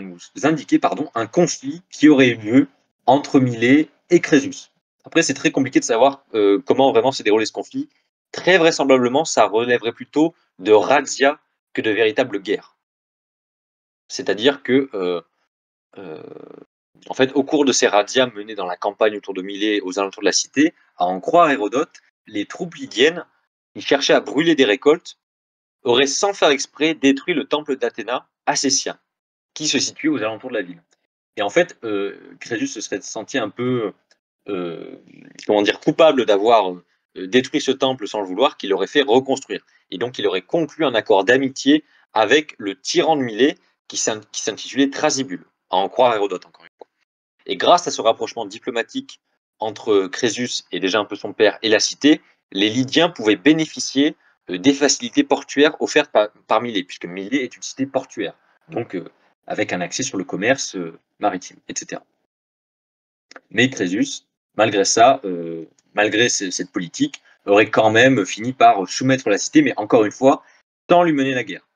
indiquer un conflit qui aurait eu lieu entre Milet et Crésus. Après, c'est très compliqué de savoir comment vraiment s'est déroulé ce conflit. Très vraisemblablement, ça relèverait plutôt de razzia que de véritable guerre. C'est-à-dire que, en fait, au cours de ces razzias menées dans la campagne autour de Milet, aux alentours de la cité, à en croire Hérodote, les troupes lydiennes, qui cherchaient à brûler des récoltes, auraient sans faire exprès détruit le temple d'Athéna à Cécien, qui se situait aux alentours de la ville. Et en fait, Crésus se serait senti un peu, coupable d'avoir détruit ce temple sans le vouloir, qu'il aurait fait reconstruire. Et donc, il aurait conclu un accord d'amitié avec le tyran de Milet, qui s'intitulait Thrasybule, à en croire Hérodote, encore une fois. Et grâce à ce rapprochement diplomatique entre Crésus et déjà un peu son père et la cité, les Lydiens pouvaient bénéficier des facilités portuaires offertes par Milet, puisque Milet est une cité portuaire, donc avec un accès sur le commerce maritime, etc. Mais Crésus, malgré ça, malgré cette politique, aurait quand même fini par soumettre la cité, mais encore une fois, sans lui mener la guerre.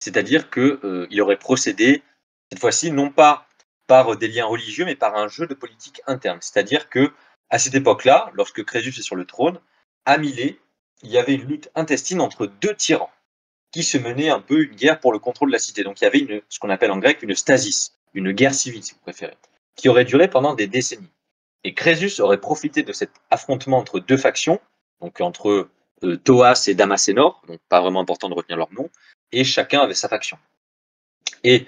C'est-à-dire qu'il aurait procédé, cette fois-ci, non pas par des liens religieux, mais par un jeu de politique interne. C'est-à-dire que à cette époque-là, lorsque Crésus est sur le trône, à Milet, il y avait une lutte intestine entre deux tyrans qui se menaient un peu une guerre pour le contrôle de la cité. Donc il y avait ce qu'on appelle en grec une stasis. une guerre civile si vous préférez, qui aurait duré pendant des décennies. Et Crésus aurait profité de cet affrontement entre deux factions, donc entre Thoas et Damasénor, donc pas vraiment important de retenir leur nom, et chacun avait sa faction. Et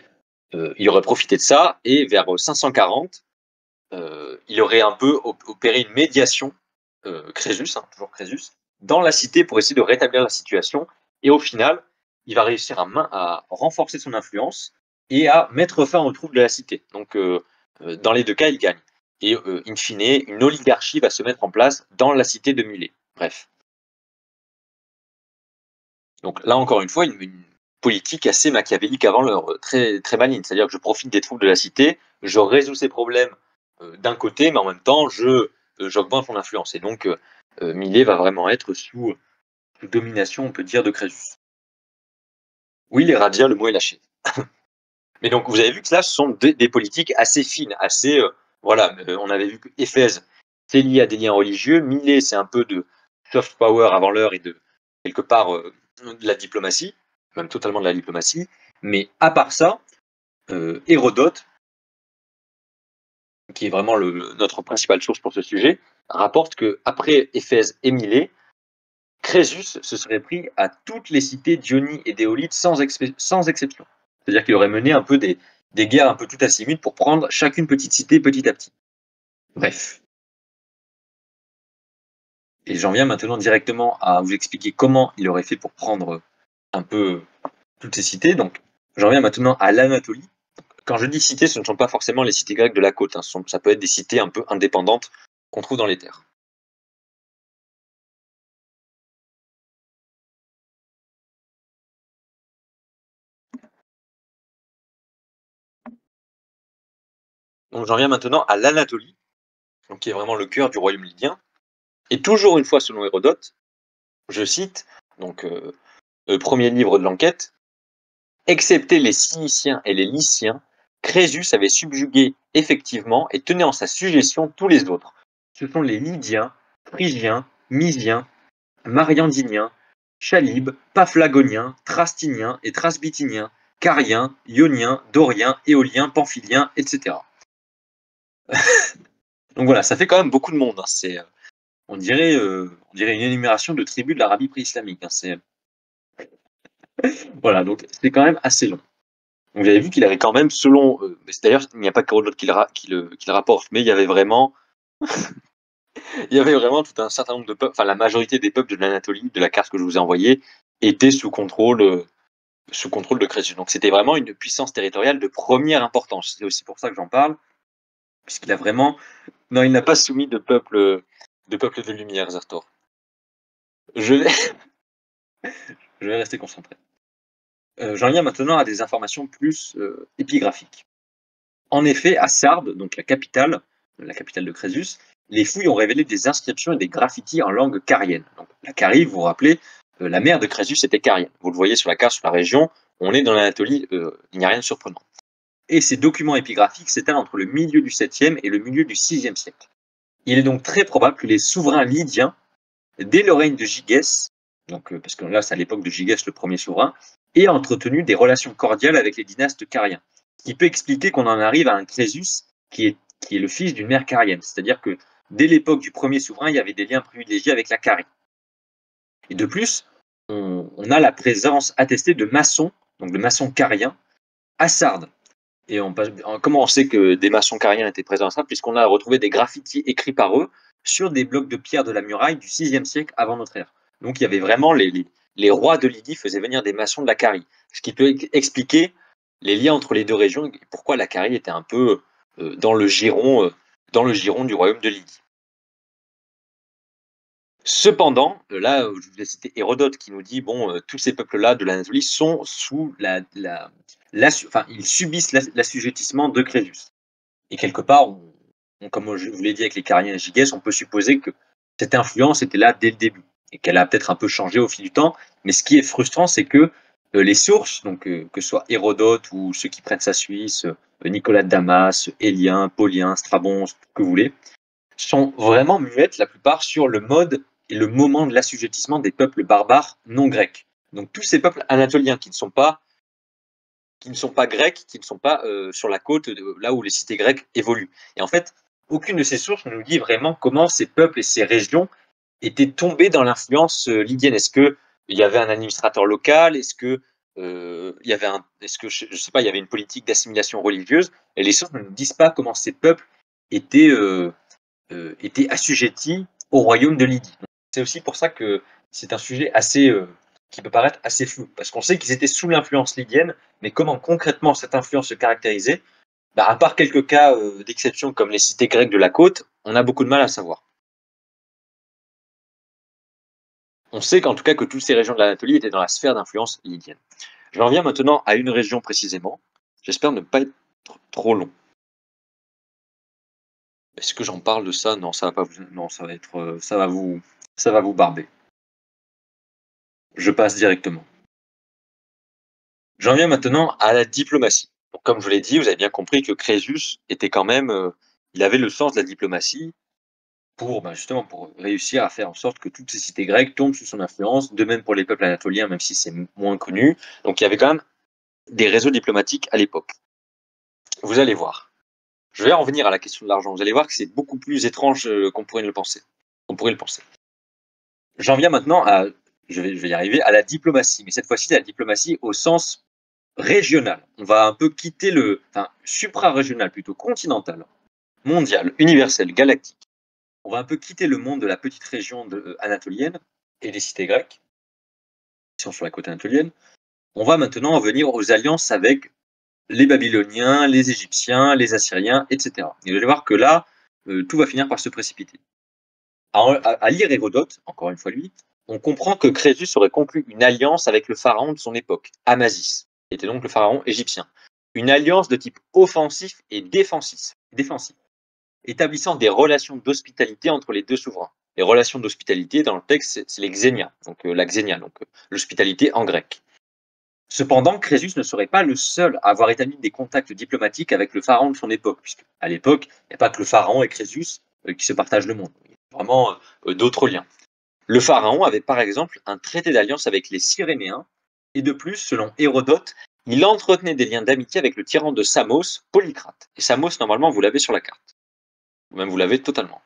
il aurait profité de ça, et vers 540, il aurait un peu opéré une médiation, Crésus, toujours Crésus, dans la cité pour essayer de rétablir la situation. Et au final, il va réussir à renforcer son influence et à mettre fin aux troubles de la cité. Donc, dans les deux cas, il gagne. Et in fine, une oligarchie va se mettre en place dans la cité de Milet. Bref. Donc là, encore une fois, une politique assez machiavélique avant l'heure, très, très maligne. C'est-à-dire que je profite des troubles de la cité, je résous ces problèmes d'un côté, mais en même temps, j'augmente mon influence. Et donc, Milet va vraiment être sous domination, on peut dire, de Crésus. Oui, les radiens, le mot est lâché. Mais donc, vous avez vu que là, ce sont des politiques assez fines, assez... voilà, on avait vu que Éphèse, c'est lié à des liens religieux. Milet, c'est un peu de soft power avant l'heure et de, quelque part, de la diplomatie, même totalement de la diplomatie. Mais à part ça, Hérodote, qui est vraiment notre principale source pour ce sujet, rapporte qu'après Éphèse et Milet, Crésus se serait pris à toutes les cités d'Ionie et d'Éolide sans exception. C'est-à-dire qu'il aurait mené un peu des guerres un peu tout azimuts pour prendre chacune petite cité petit à petit. Bref. Et j'en viens maintenant directement à vous expliquer comment il aurait fait pour prendre un peu toutes ces cités. Donc, j'en viens maintenant à l'Anatolie. Quand je dis cités, ce ne sont pas forcément les cités grecques de la côte. Ça peut être des cités un peu indépendantes qu'on trouve dans les terres. Donc, j'en viens maintenant à l'Anatolie, qui est vraiment le cœur du royaume lydien. Et toujours une fois selon Hérodote, je cite, donc le premier livre de l'enquête, excepté les Ciliciens et les Lyciens, Crésus avait subjugué effectivement et tenait en sa suggestion tous les autres. Ce sont les Lydiens, Phrygiens, Mysiens, Mariandiniens, Chalybes, Paphlagoniens, Trastiniens et Trasbitiniens, Cariens, Ioniens, Doriens, Éoliens, Pamphiliens, etc. Donc voilà, ça fait quand même beaucoup de monde. C'est, on dirait une énumération de tribus de l'Arabie pré-islamique. Voilà, donc c'est quand même assez long. Donc vous avez vu qu'il avait quand même, selon... d'ailleurs, il n'y a pas qu'Hérodote qui le rapporte, mais il y avait vraiment tout un certain nombre de peuples, enfin la majorité des peuples de l'Anatolie, de la carte que je vous ai envoyée, étaient sous contrôle de Crésus. Donc c'était vraiment une puissance territoriale de première importance. C'est aussi pour ça que j'en parle, puisqu'il a vraiment... Non, il n'a pas soumis de peuple de lumière, Zertor. Je vais rester concentré. J'en viens maintenant à des informations plus épigraphiques. En effet, à Sardes, donc la capitale de Crésus, les fouilles ont révélé des inscriptions et des graffitis en langue carienne. Donc, la Carie, vous vous rappelez, la mère de Crésus était carienne. Vous le voyez sur la carte, sur la région, on est dans l'Anatolie, il n'y a rien de surprenant. Et ces documents épigraphiques s'étalent entre le milieu du 7e et le milieu du 6e siècle. Il est donc très probable que les souverains lydiens, dès le règne de Gygès, donc, parce que là c'est à l'époque de Gygès le premier souverain, aient entretenu des relations cordiales avec les dynastes cariens. Ce qui peut expliquer qu'on en arrive à un Crésus qui est le fils d'une mère carienne. C'est-à-dire que dès l'époque du premier souverain, il y avait des liens privilégiés avec la Carie. Et de plus, on a la présence attestée de maçons, donc de maçons cariens, à Sardes. Et comment on sait que des maçons cariens étaient présents à Sardes? Puisqu'on a retrouvé des graffitis écrits par eux sur des blocs de pierre de la muraille du 6e siècle avant notre ère. Donc il y avait vraiment les rois de Lydie faisaient venir des maçons de la Carie. Ce qui peut expliquer les liens entre les deux régions et pourquoi la Carie était un peu dans le giron du royaume de Lydie. Cependant, là, je vous ai cité Hérodote qui nous dit bon, tous ces peuples-là de l'Anatolie sont sous ils subissent l'assujettissement de Crésus. Et quelque part, comme je vous l'ai dit avec les Cariens et Gygès, on peut supposer que cette influence était là dès le début et qu'elle a peut-être un peu changé au fil du temps. Mais ce qui est frustrant, c'est que les sources, donc que ce soit Hérodote ou ceux qui prennent sa Suisse, Nicolas de Damas, Élien, Paulien, Strabon, ce que vous voulez, sont vraiment muettes la plupart sur le mode et le moment de l'assujettissement des peuples barbares non grecs. Donc tous ces peuples anatoliens qui ne sont pas qui ne sont pas grecs, qui ne sont pas sur la côte, là où les cités grecques évoluent. Et en fait, aucune de ces sources ne nous dit vraiment comment ces peuples et ces régions étaient tombés dans l'influence lydienne. Est-ce qu'il y avait un administrateur local? Est-ce que je sais pas, il y avait une politique d'assimilation religieuse? Et les sources ne nous disent pas comment ces peuples étaient, étaient assujettis au royaume de Lydie. C'est aussi pour ça que c'est un sujet assez qui peut paraître assez flou, parce qu'on sait qu'ils étaient sous l'influence lydienne, mais comment concrètement cette influence se caractérisait, bah, à part quelques cas d'exception comme les cités grecques de la côte, on a beaucoup de mal à savoir. On sait qu'en tout cas que toutes ces régions de l'Anatolie étaient dans la sphère d'influence lydienne. J'en viens maintenant à une région précisément. J'espère ne pas être trop long. Est-ce que j'en parle de ça? Non, ça va pas vous... Non, ça va être, ça va vous barber. Je passe directement. J'en viens maintenant à la diplomatie. Donc, comme je vous l'ai dit, vous avez bien compris que Crésus était quand même, il avait le sens de la diplomatie pour, justement, pour réussir à faire en sorte que toutes ces cités grecques tombent sous son influence. De même pour les peuples anatoliens, même si c'est moins connu. Donc, il y avait quand même des réseaux diplomatiques à l'époque. Vous allez voir. Je vais en venir à la question de l'argent. Vous allez voir que c'est beaucoup plus étrange qu'on pourrait le penser. J'en viens maintenant à, je vais y arriver, à la diplomatie. Mais cette fois-ci, la diplomatie au sens régional. On va un peu quitter supra-régional plutôt, continental, mondial, universel, galactique. On va un peu quitter le monde de la petite région anatolienne et des cités grecques, qui sont sur la côte anatolienne. On va maintenant en venir aux alliances avec les Babyloniens, les Égyptiens, les Assyriens, etc. Et vous allez voir que là, tout va finir par se précipiter. À lire Hérodote, encore une fois lui, on comprend que Crésus aurait conclu une alliance avec le pharaon de son époque, Amasis, qui était donc le pharaon égyptien. Une alliance de type offensif et défensif, établissant des relations d'hospitalité entre les deux souverains. Les relations d'hospitalité, dans le texte, c'est les xénia, donc la xénia, donc l'hospitalité en grec. Cependant, Crésus ne serait pas le seul à avoir établi des contacts diplomatiques avec le pharaon de son époque, puisque à l'époque, il n'y a pas que le pharaon et Crésus qui se partagent le monde. Il y a vraiment d'autres liens. Le pharaon avait par exemple un traité d'alliance avec les Cyrénéens, et de plus, selon Hérodote, il entretenait des liens d'amitié avec le tyran de Samos, Polycrate. Et Samos, normalement, vous l'avez sur la carte. Ou même vous l'avez totalement.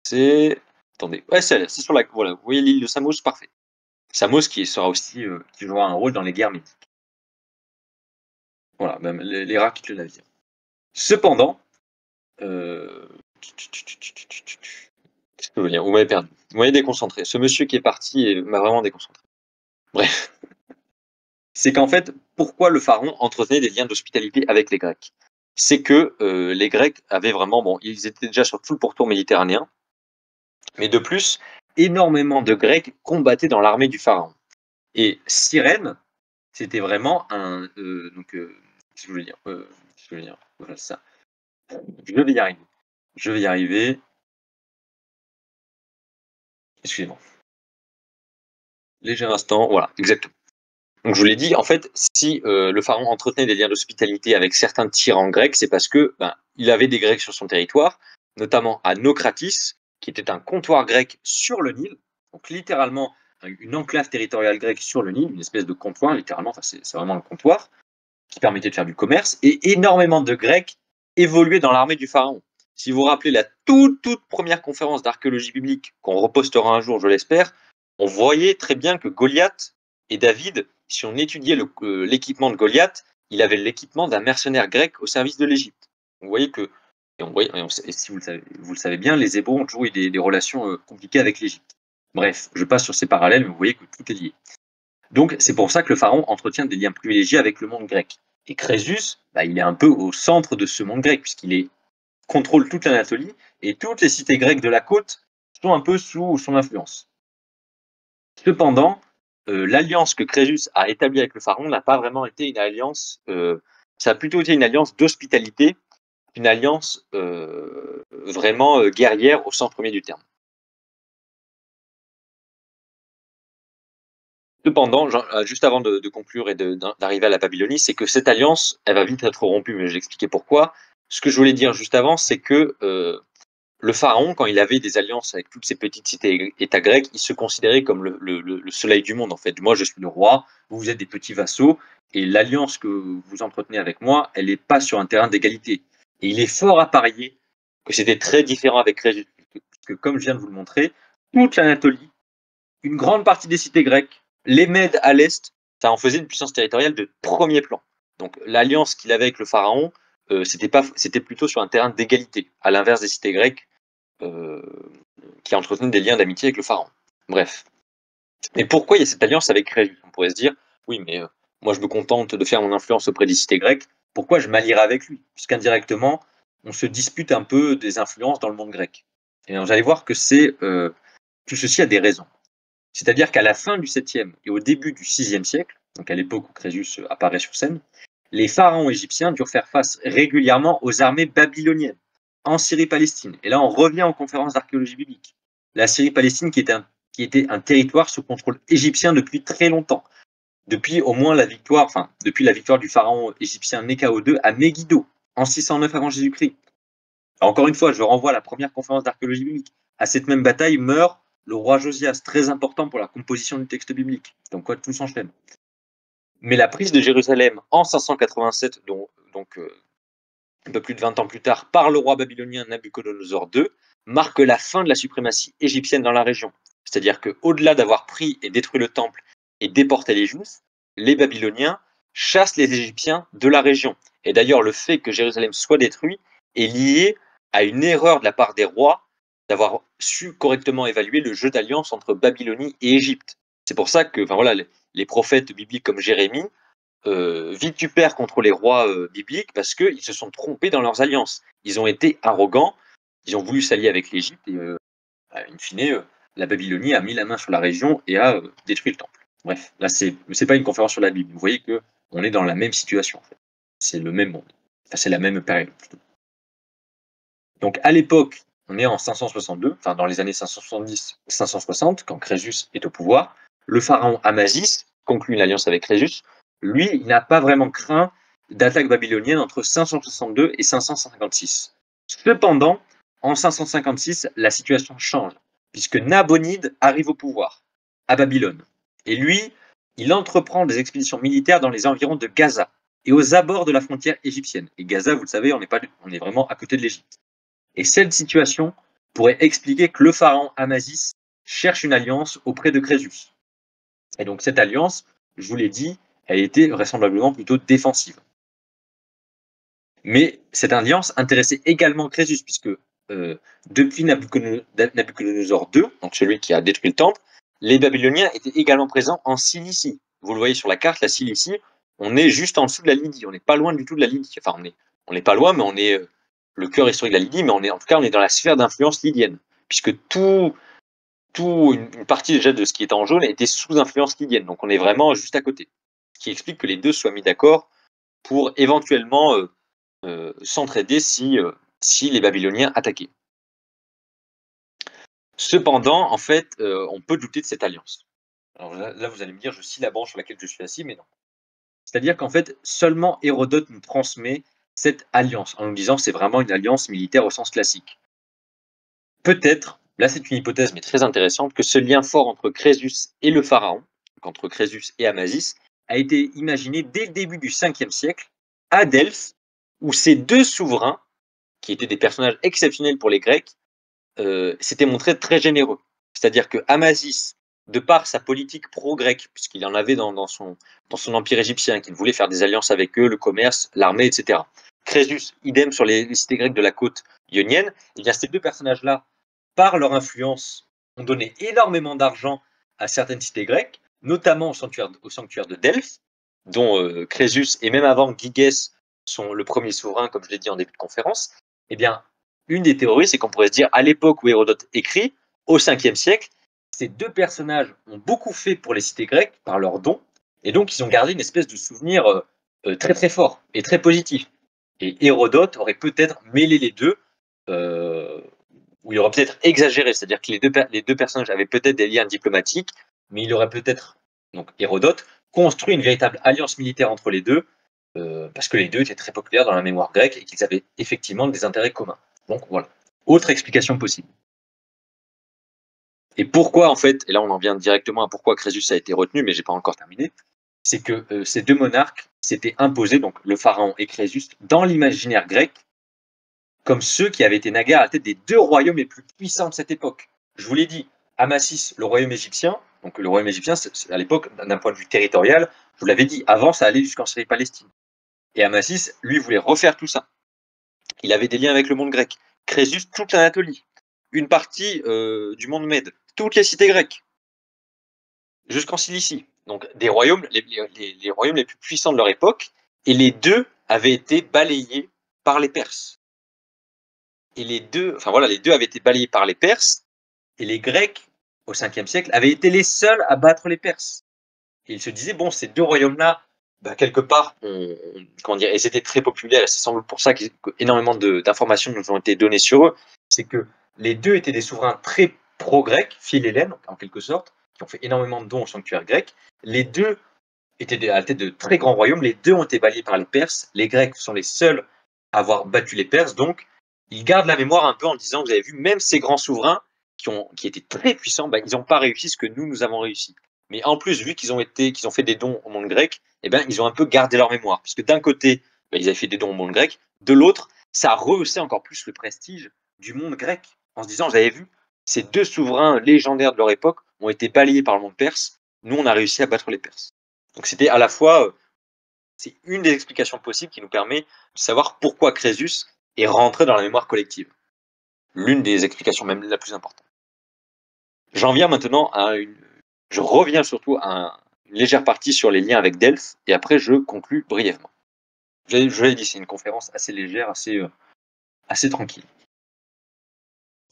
C'est... Attendez. Ouais, c'est sur la... Voilà, vous voyez l'île de Samos, parfait. Samos qui sera aussi... qui jouera un rôle dans les guerres médiques. Voilà, même les rats quittent le navire. Cependant... Qu'est-ce que je veux dire? Vous m'avez perdu. Vous m'avez déconcentré. Ce monsieur qui est parti m'a vraiment déconcentré. Bref. C'est qu'en fait, pourquoi le pharaon entretenait des liens d'hospitalité avec les Grecs? C'est que les Grecs avaient vraiment, bon, ils étaient déjà sur tout le pourtour méditerranéen, mais de plus, énormément de Grecs combattaient dans l'armée du pharaon. Et Cyrène, c'était vraiment un, qu'est-ce que je veux dire? Voilà, ça. Je vais y arriver. Je vais y arriver. Excusez-moi. Léger instant, voilà, exactement. Donc je vous l'ai dit, en fait, si le pharaon entretenait des liens d'hospitalité avec certains tyrans grecs, c'est parce que il avait des Grecs sur son territoire, notamment à Naucratis, qui était un comptoir grec sur le Nil, donc littéralement une enclave territoriale grecque sur le Nil, une espèce de comptoir, littéralement, enfin, c'est vraiment un comptoir, qui permettait de faire du commerce, et énormément de Grecs évoluaient dans l'armée du pharaon. Si vous vous rappelez la toute première conférence d'archéologie biblique, qu'on repostera un jour, je l'espère, on voyait très bien que Goliath et David, si on étudiait l'équipement de Goliath, il avait l'équipement d'un mercenaire grec au service de l'Égypte. Vous voyez que, et si vous le savez bien, les Hébreux ont toujours eu des relations compliquées avec l'Égypte. Bref, je passe sur ces parallèles, mais vous voyez que tout est lié. Donc c'est pour ça que le pharaon entretient des liens privilégiés avec le monde grec. Et Crésus, il est un peu au centre de ce monde grec, puisqu'il contrôle toute l'Anatolie, et toutes les cités grecques de la côte sont un peu sous son influence. Cependant, l'alliance que Crésus a établie avec le pharaon n'a pas vraiment été une alliance, ça a plutôt été une alliance d'hospitalité, une alliance vraiment guerrière au sens premier du terme. Cependant, juste avant de conclure et d'arriver à la Babylonie, c'est que cette alliance, elle va vite être rompue, mais j'ai expliqué pourquoi. Ce que je voulais dire juste avant, c'est que le pharaon, quand il avait des alliances avec toutes ces petites cités-États grecs, il se considérait comme le soleil du monde, en fait. Moi, je suis le roi, vous êtes des petits vassaux, et l'alliance que vous entretenez avec moi, elle n'est pas sur un terrain d'égalité. Et il est fort à parier que c'était très différent avec Crésus, puisque, comme je viens de vous le montrer, toute l'Anatolie, une grande partie des cités grecques, les Mèdes à l'est, ça en faisait une puissance territoriale de premier plan. Donc l'alliance qu'il avait avec le pharaon, c'était plutôt sur un terrain d'égalité, à l'inverse des cités grecques qui entretenaient des liens d'amitié avec le pharaon. Bref. Mais pourquoi il y a cette alliance avec Crésus? On pourrait se dire, oui, mais moi je me contente de faire mon influence auprès des cités grecques, pourquoi je m'allierai avec lui? Puisqu'indirectement, on se dispute un peu des influences dans le monde grec. Et vous allez voir que tout ceci a des raisons. C'est-à-dire qu'à la fin du 7e et au début du 6e siècle, donc à l'époque où Crésus apparaît sur scène, les pharaons égyptiens durent faire face régulièrement aux armées babyloniennes en Syrie-Palestine. Et là, on revient aux conférences d'archéologie biblique. La Syrie-Palestine qui était un territoire sous contrôle égyptien depuis très longtemps. Depuis au moins depuis la victoire du pharaon égyptien Néchao II à Megiddo en 609 avant Jésus-Christ. Encore une fois, je renvoie à la première conférence d'archéologie biblique. À cette même bataille meurt le roi Josias, très important pour la composition du texte biblique. Donc quoi, tout s'enchaîne. Mais la prise de Jérusalem en 587, donc un peu plus de 20 ans plus tard, par le roi babylonien Nabuchodonosor II, marque la fin de la suprématie égyptienne dans la région. C'est-à-dire qu'au-delà d'avoir pris et détruit le temple et déporté les Juifs, les Babyloniens chassent les Égyptiens de la région. Et d'ailleurs, le fait que Jérusalem soit détruit est lié à une erreur de la part des rois d'avoir su correctement évaluer le jeu d'alliance entre Babylonie et Égypte. C'est pour ça que les prophètes bibliques comme Jérémie vitupèrent contre les rois bibliques parce qu'ils se sont trompés dans leurs alliances. Ils ont été arrogants, ils ont voulu s'allier avec l'Égypte et, in fine, la Babylonie a mis la main sur la région et a détruit le temple. Bref, là, c'est pas une conférence sur la Bible. Vous voyez qu'on est dans la même situation, en fait. C'est le même monde. Enfin, c'est la même période, plutôt. Donc, à l'époque, on est en 562, enfin, dans les années 570-560, quand Crésus est au pouvoir. Le pharaon Amasis conclut une alliance avec Crésus. Lui, il n'a pas vraiment craint d'attaque babylonienne entre 562 et 556. Cependant, en 556, la situation change, puisque Nabonide arrive au pouvoir, à Babylone. Et lui, il entreprend des expéditions militaires dans les environs de Gaza et aux abords de la frontière égyptienne. Et Gaza, vous le savez, on est vraiment à côté de l'Égypte. Et cette situation pourrait expliquer que le pharaon Amasis cherche une alliance auprès de Crésus. Et donc cette alliance, je vous l'ai dit, elle était vraisemblablement plutôt défensive. Mais cette alliance intéressait également Crésus, puisque depuis Nabuchodonosor II, donc celui qui a détruit le temple, les Babyloniens étaient également présents en Cilicie. Vous le voyez sur la carte, la Cilicie, on est juste en dessous de la Lydie, on n'est pas loin du tout de la Lydie. Enfin, on n'est pas loin, mais on est le cœur historique de la Lydie, mais on est dans la sphère d'influence lydienne, puisque une partie déjà de ce qui est en jaune était sous influence lydienne, donc on est vraiment juste à côté. Ce qui explique que les deux soient mis d'accord pour éventuellement s'entraider si les Babyloniens attaquaient. Cependant, en fait, on peut douter de cette alliance. Alors là, vous allez me dire, je scie la branche sur laquelle je suis assis, mais non. C'est-à-dire qu'en fait, seulement Hérodote nous transmet cette alliance, en nous disant que c'est vraiment une alliance militaire au sens classique. Peut-être, là c'est une hypothèse, mais très intéressante, que ce lien fort entre Crésus et le pharaon, donc entre Crésus et Amasis, a été imaginé dès le début du 5e siècle, à Delphes, où ces deux souverains, qui étaient des personnages exceptionnels pour les Grecs, s'étaient montrés très généreux. C'est-à-dire que Amasis, de par sa politique pro-grecque, puisqu'il en avait dans son empire égyptien, qu'il voulait faire des alliances avec eux, le commerce, l'armée, etc. Crésus, idem sur les cités grecques de la côte ionienne, et bien ces deux personnages-là, par leur influence, ont donné énormément d'argent à certaines cités grecques, notamment au sanctuaire de Delphes, dont Crésus et même avant Gyges sont le premier souverain, comme je l'ai dit en début de conférence. Eh bien, une des théories, c'est qu'on pourrait se dire, à l'époque où Hérodote écrit, au 5e siècle, ces deux personnages ont beaucoup fait pour les cités grecques par leurs dons, et donc ils ont gardé une espèce de souvenir très très fort et très positif. Et Hérodote aurait peut-être mêlé les deux, ou il aurait peut-être exagéré, c'est-à-dire que les deux personnages avaient peut-être des liens diplomatiques, mais il aurait peut-être, donc Hérodote, construit une véritable alliance militaire entre les deux, parce que les deux étaient très populaires dans la mémoire grecque et qu'ils avaient effectivement des intérêts communs. Donc voilà. Autre explication possible. Et pourquoi, en fait, et là on en vient directement à pourquoi Crésus a été retenu, mais j'ai pas encore terminé, c'est que ces deux monarques s'étaient imposés, donc le pharaon et Crésus, dans l'imaginaire grec, comme ceux qui avaient été naguère à la tête des deux royaumes les plus puissants de cette époque. Je vous l'ai dit, Amasis, le royaume égyptien, donc le royaume égyptien, à l'époque, d'un point de vue territorial, je vous l'avais dit, avant ça allait jusqu'en Syrie-Palestine. Et Amasis, lui, voulait refaire tout ça. Il avait des liens avec le monde grec. Crésus, toute l'Anatolie, une partie du monde Mède, toutes les cités grecques, jusqu'en Cilicie. Donc des royaumes, les royaumes les plus puissants de leur époque, et les deux avaient été balayés par les Perses. Et les deux avaient été balayés par les Perses, et les Grecs, au 5e siècle, avaient été les seuls à battre les Perses. Et ils se disaient, bon, ces deux royaumes-là, quelque part, et c'était très populaire, et c'est sans doute pour ça qu'énormément d'informations nous ont été données sur eux, c'est que les deux étaient des souverains très pro-grecs, philhellènes, en quelque sorte, qui ont fait énormément de dons au sanctuaire grec. Les deux étaient à la tête de très grands royaumes, les deux ont été balayés par les Perses, les Grecs sont les seuls à avoir battu les Perses, donc ils gardent la mémoire un peu en disant, vous avez vu, même ces grands souverains qui étaient très puissants, ils n'ont pas réussi ce que nous avons réussi. Mais en plus, vu qu'ils ont fait des dons au monde grec, ils ont un peu gardé leur mémoire. Puisque d'un côté, ils avaient fait des dons au monde grec, de l'autre, ça a rehaussé encore plus le prestige du monde grec. En se disant, vous avez vu, ces deux souverains légendaires de leur époque ont été balayés par le monde perse. Nous, on a réussi à battre les Perses. Donc c'était à la fois, c'est une des explications possibles qui nous permet de savoir pourquoi Crésus est rentré dans la mémoire collective. L'une des explications même la plus importante. J'en viens maintenant je reviens surtout à une légère partie sur les liens avec Delphes, et après je conclus brièvement. Je l'ai dit, c'est une conférence assez légère, assez tranquille.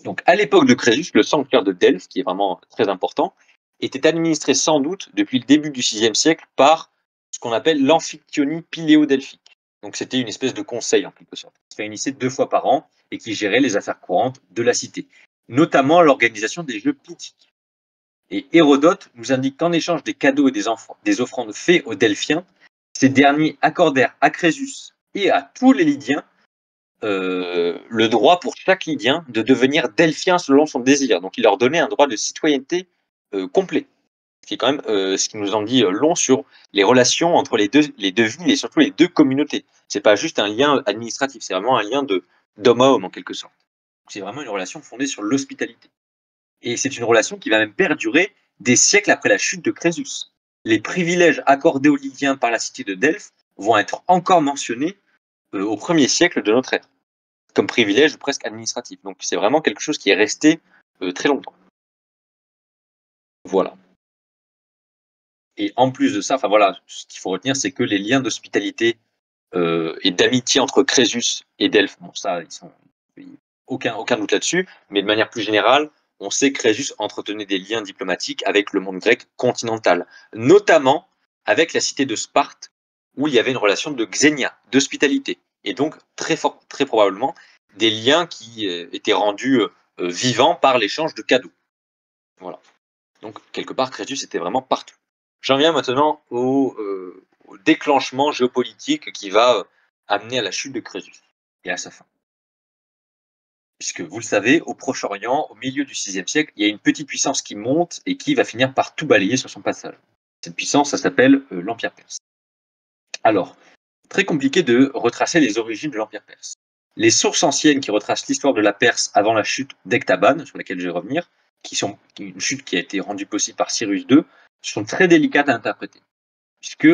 Donc à l'époque de Crésus, le sanctuaire de Delphes, qui est vraiment très important, était administré sans doute depuis le début du VIe siècle par ce qu'on appelle l'amphictyonie piléo-delphique. Donc c'était une espèce de conseil en quelque sorte, qui se réunissait 2 fois par an et qui gérait les affaires courantes de la cité, notamment l'organisation des jeux pythiques. Et Hérodote nous indique qu'en échange des cadeaux et des offrandes faites aux Delphiens, ces derniers accordèrent à Crésus et à tous les Lydiens le droit pour chaque Lydien de devenir Delphien selon son désir. Donc il leur donnait un droit de citoyenneté complet. Ce qui est quand même ce qui nous en dit long sur les relations entre les deux villes et surtout les deux communautés. C'est pas juste un lien administratif, c'est vraiment un lien d'homme à homme en quelque sorte. C'est vraiment une relation fondée sur l'hospitalité. Et c'est une relation qui va même perdurer des siècles après la chute de Crésus. Les privilèges accordés aux Lydiens par la cité de Delphes vont être encore mentionnés au 1er siècle de notre ère, comme privilège presque administratif. Donc c'est vraiment quelque chose qui est resté très longtemps. Voilà. Et en plus de ça, ce qu'il faut retenir, c'est que les liens d'hospitalité et d'amitié entre Crésus et Delphes, bon ça, aucun doute là-dessus, mais de manière plus générale, on sait que Crésus entretenait des liens diplomatiques avec le monde grec continental, notamment avec la cité de Sparte, où il y avait une relation de xénia, d'hospitalité, et donc très probablement des liens qui étaient rendus vivants par l'échange de cadeaux. Voilà. Donc quelque part, Crésus était vraiment partout. J'en viens maintenant au déclenchement géopolitique qui va amener à la chute de Crésus et à sa fin. Puisque vous le savez, au Proche-Orient, au milieu du VIe siècle, il y a une petite puissance qui monte et qui va finir par tout balayer sur son passage. Cette puissance, ça s'appelle l'Empire perse. Alors, très compliqué de retracer les origines de l'Empire perse. Les sources anciennes qui retracent l'histoire de la Perse avant la chute d'Ecbatane, sur laquelle je vais revenir, une chute qui a été rendue possible par Cyrus II, sont très délicates à interpréter. Puisque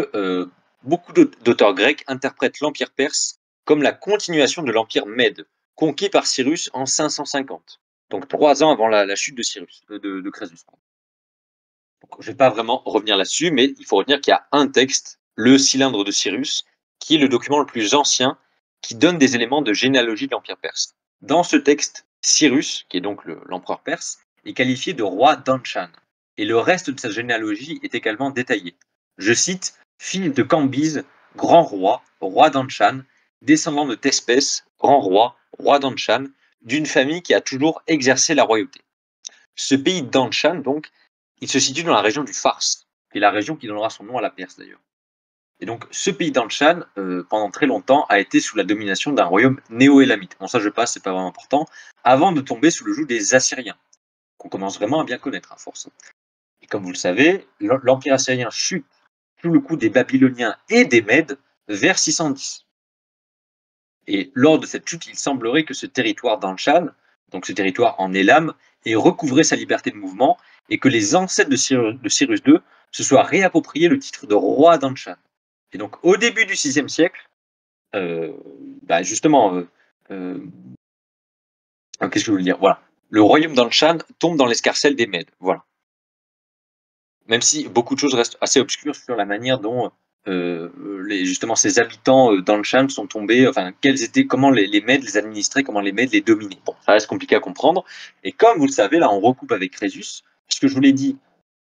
beaucoup d'auteurs grecs interprètent l'Empire perse comme la continuation de l'Empire Mède, conquis par Cyrus en 550, donc 3 ans avant la chute de Crésus. Donc, je ne vais pas vraiment revenir là-dessus, mais il faut retenir qu'il y a un texte, le Cylindre de Cyrus, qui est le document le plus ancien, qui donne des éléments de généalogie de l'Empire perse. Dans ce texte, Cyrus, qui est donc l'empereur perse, est qualifié de roi d'Anshan, et le reste de sa généalogie est également détaillé. Je cite, fils de Cambyse, grand roi, roi d'Anshan, descendant de Thespès, grand roi, roi d'Anshan, d'une famille qui a toujours exercé la royauté. Ce pays d'Anshan, donc, il se situe dans la région du Fars, qui est la région qui donnera son nom à la Perse d'ailleurs. Et donc, ce pays d'Anshan, pendant très longtemps, a été sous la domination d'un royaume néo-élamite. Bon, ça, je passe, c'est pas vraiment important. Avant de tomber sous le joug des Assyriens, qu'on commence vraiment à bien connaître, à force. Et comme vous le savez, l'Empire assyrien chute sous le coup des Babyloniens et des Mèdes vers 610. Et lors de cette chute, il semblerait que ce territoire d'Anshan, donc ce territoire en Élam, ait recouvré sa liberté de mouvement et que les ancêtres de Cyrus II se soient réapproprié le titre de roi d'Anshan. Et donc, au début du VIe siècle, justement, qu'est-ce que je voulais dire? Voilà. Le royaume d'Anshan tombe dans l'escarcelle des Mèdes. Voilà. Même si beaucoup de choses restent assez obscures sur la manière dont justement ces habitants d'Anshan sont tombés, enfin, comment les Mèdes les administraient, comment les Mèdes les dominaient. Bon, ça reste compliqué à comprendre. Et comme vous le savez, là, on recoupe avec Crésus, puisque je vous l'ai dit,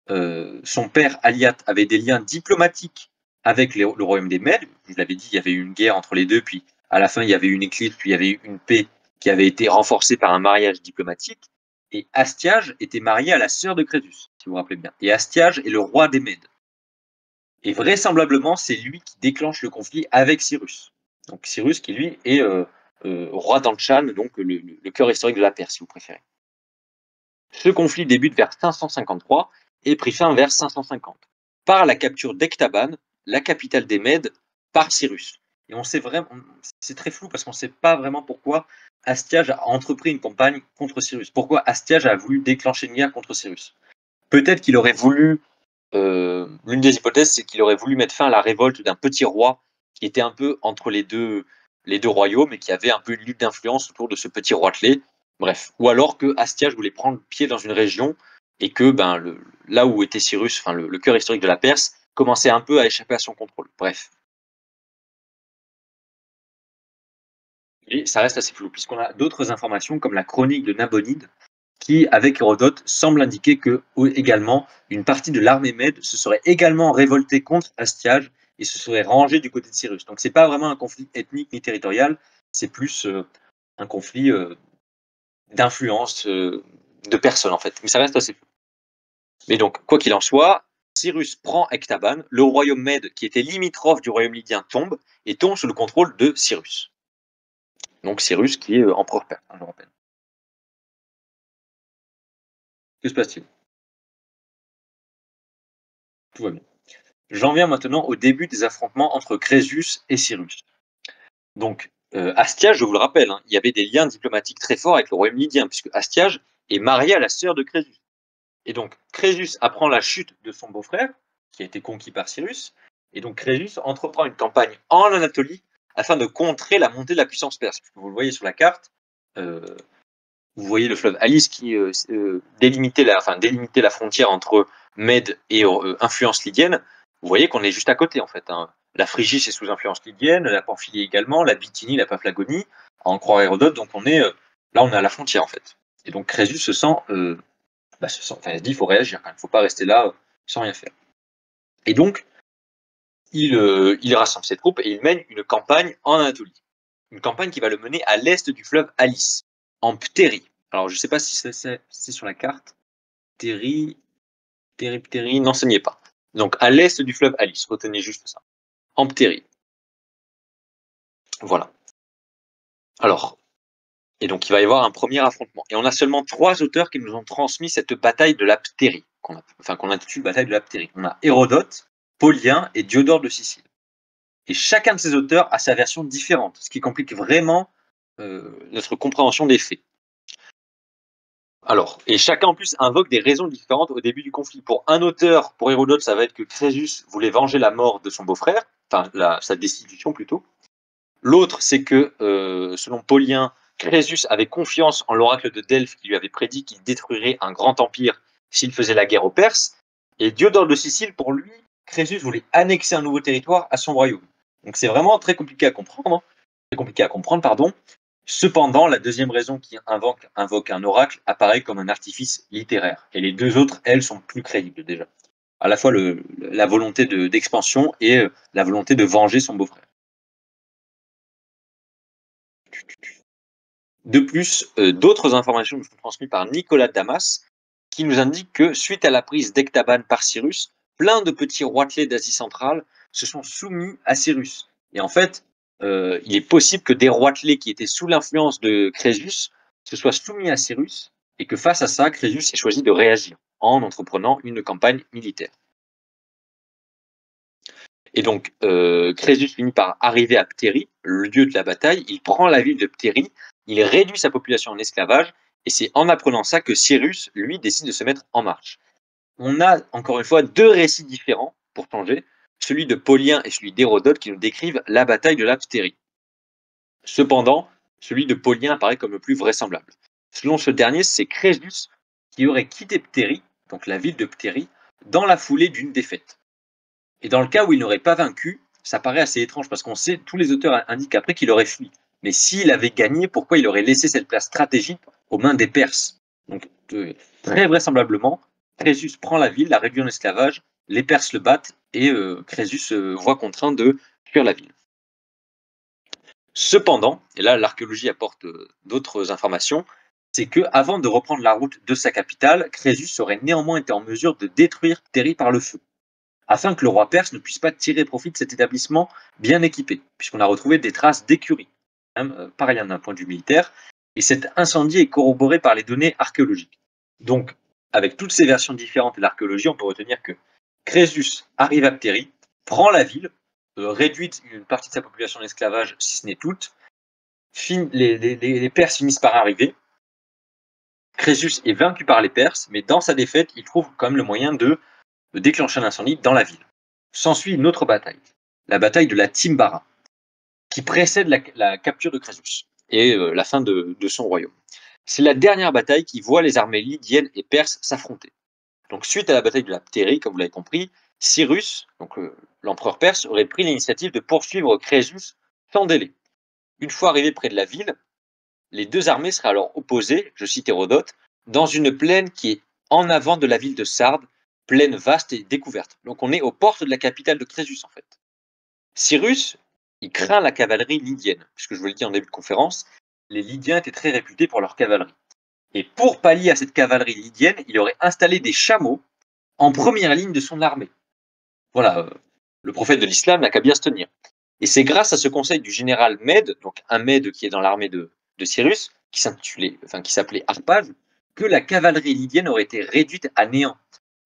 son père Aliat avait des liens diplomatiques avec le royaume des Mèdes. Je vous l'avais dit, il y avait eu une guerre entre les deux, puis à la fin, il y avait eu une éclipse, puis il y avait eu une paix qui avait été renforcée par un mariage diplomatique. Et Astiage était marié à la sœur de Crésus, si vous vous rappelez bien. Et Astiage est le roi des Mèdes. Et vraisemblablement, c'est lui qui déclenche le conflit avec Cyrus. Donc Cyrus qui, lui, est roi d'Anshan, donc le cœur historique de la Perse, si vous préférez. Ce conflit débute vers 553 et prit fin vers 550, par la capture d'Ectaban, la capitale des Mèdes, par Cyrus. Et on sait vraiment, c'est très flou parce qu'on ne sait pas vraiment pourquoi Astiage a entrepris une campagne contre Cyrus. Pourquoi Astiage a voulu déclencher une guerre contre Cyrus? Peut-être qu'il aurait voulu, l'une des hypothèses, c'est qu'il aurait voulu mettre fin à la révolte d'un petit roi qui était un peu entre les deux royaumes et qui avait un peu une lutte d'influence autour de ce petit roitelet. Bref. Ou alors que Astiage voulait prendre pied dans une région et que là où était Cyrus, enfin le cœur historique de la Perse, commençait un peu à échapper à son contrôle. Bref. Et ça reste assez flou, puisqu'on a d'autres informations comme la chronique de Nabonide, qui, avec Hérodote, semble indiquer que également une partie de l'armée mède se serait également révoltée contre Astiage et se serait rangée du côté de Cyrus. Donc c'est pas vraiment un conflit ethnique ni territorial, c'est plus un conflit d'influence de personnes en fait. Mais ça reste assez flou. Mais donc, quoi qu'il en soit, Cyrus prend Ecbatane, le royaume mède qui était limitrophe du royaume lydien tombe et tombe sous le contrôle de Cyrus. Donc Cyrus qui est empereur perse, je rappelle. Que se passe-t-il? Tout va bien. J'en viens maintenant au début des affrontements entre Crésus et Cyrus. Donc, Astiage, je vous le rappelle, il y avait des liens diplomatiques très forts avec le royaume lydien, puisque Astiage est marié à la sœur de Crésus. Et donc, Crésus apprend la chute de son beau-frère, qui a été conquis par Cyrus, et donc Crésus entreprend une campagne en Anatolie afin de contrer la montée de la puissance perse. Vous le voyez sur la carte, vous voyez le fleuve Alice qui délimitait la frontière entre Mède et influence lydienne. Vous voyez qu'on est juste à côté en fait. La Phrygie c'est sous influence lydienne, la Pamphylie également, la Bithynie, la Paphlagonie, à en croire Hérodote. Donc on est là, on est à la frontière en fait. Et donc Crésus se sent, il se dit il faut réagir, il ne faut pas rester là sans rien faire. Et donc il rassemble ses troupes et il mène une campagne en Anatolie. Une campagne qui va le mener à l'est du fleuve Alice, en Ptérie. Alors, je ne sais pas si c'est sur la carte. Ptérie, n'enseignez pas. Donc, à l'est du fleuve Alice, retenez juste ça. En Ptérie. Voilà. Alors, et donc il va y avoir un premier affrontement. Et on a seulement 3 auteurs qui nous ont transmis cette bataille de la Ptérie, qu'on intitule bataille de la Ptérie. On a Hérodote, Polyen et Diodore de Sicile. Et chacun de ces auteurs a sa version différente, ce qui complique vraiment notre compréhension des faits. Alors, et chacun en plus invoque des raisons différentes au début du conflit. Pour un auteur, pour Hérodote, ça va être que Crésus voulait venger la mort de son beau-frère, enfin sa destitution plutôt. L'autre, c'est que, selon Polyen, Crésus avait confiance en l'oracle de Delphes qui lui avait prédit qu'il détruirait un grand empire s'il faisait la guerre aux Perses. Et Diodore de Sicile, pour lui, Crésus voulait annexer un nouveau territoire à son royaume. Donc c'est vraiment très compliqué à comprendre. Cependant, la deuxième raison qui invoque un oracle apparaît comme un artifice littéraire. Et les 2 autres, elles, sont plus crédibles déjà. À la fois la volonté d'expansion et la volonté de venger son beau-frère. De plus, d'autres informations nous sont transmises par Nicolas de Damas, qui nous indique que, suite à la prise d'Ecbatane par Cyrus, plein de petits roitelets d'Asie centrale se sont soumis à Cyrus. Et en fait, il est possible que des roitelets qui étaient sous l'influence de Crésus se soient soumis à Cyrus et que face à ça, Crésus ait choisi de réagir en entreprenant une campagne militaire. Et donc, Crésus finit par arriver à Ptérie, le lieu de la bataille. Il prend la ville de Ptérie, il réduit sa population en esclavage, et c'est en apprenant ça que Cyrus, lui, décide de se mettre en marche. On a, encore une fois, deux récits différents, pour changer, celui de Paulien et celui d'Hérodote, qui nous décrivent la bataille de la Ptérie. Cependant, celui de Paulien apparaît comme le plus vraisemblable. Selon ce dernier, c'est Crésus qui aurait quitté Ptérie, donc la ville de Ptérie, dans la foulée d'une défaite. Et dans le cas où il n'aurait pas vaincu, ça paraît assez étrange parce qu'on sait, tous les auteurs indiquent après qu'il aurait fui. Mais s'il avait gagné, pourquoi il aurait laissé cette place stratégique aux mains des Perses? Donc, très vraisemblablement, Crésus prend la ville, la réduit en esclavage, les Perses le battent et Crésus se voit contraint de fuir la ville. Cependant, et là l'archéologie apporte d'autres informations, c'est que avant de reprendre la route de sa capitale, Crésus aurait néanmoins été en mesure de détruire Ptérie par le feu, afin que le roi perse ne puisse pas tirer profit de cet établissement bien équipé, puisqu'on a retrouvé des traces d'écuries, pas rien d'un point de vue militaire, et cet incendie est corroboré par les données archéologiques. Donc, avec toutes ces versions différentes de l'archéologie, on peut retenir que Crésus arrive à Ptérie, prend la ville, réduit une partie de sa population en esclavage, si ce n'est toute, les Perses finissent par arriver, Crésus est vaincu par les Perses, mais dans sa défaite, il trouve quand même le moyen de déclencher un incendie dans la ville. S'ensuit une autre bataille, la bataille de la Timbara, qui précède la capture de Crésus et la fin de son royaume. C'est la dernière bataille qui voit les armées lydiennes et perses s'affronter. Donc, suite à la bataille de la Ptérie, comme vous l'avez compris, Cyrus, donc l'empereur perse, aurait pris l'initiative de poursuivre Crésus sans délai. Une fois arrivé près de la ville, les deux armées seraient alors opposées, je cite Hérodote, dans une plaine qui est en avant de la ville de Sardes, plaine vaste et découverte. Donc on est aux portes de la capitale de Crésus en fait. Cyrus, il craint la cavalerie lydienne, puisque je vous l'ai dit en début de conférence, les Lydiens étaient très réputés pour leur cavalerie. Et pour pallier à cette cavalerie lydienne, il aurait installé des chameaux en première ligne de son armée. Voilà, le prophète de l'islam n'a qu'à bien se tenir. Et c'est grâce à ce conseil du général Mède, donc un Mède qui est dans l'armée de Cyrus, qui s'appelait Harpage, que la cavalerie lydienne aurait été réduite à néant.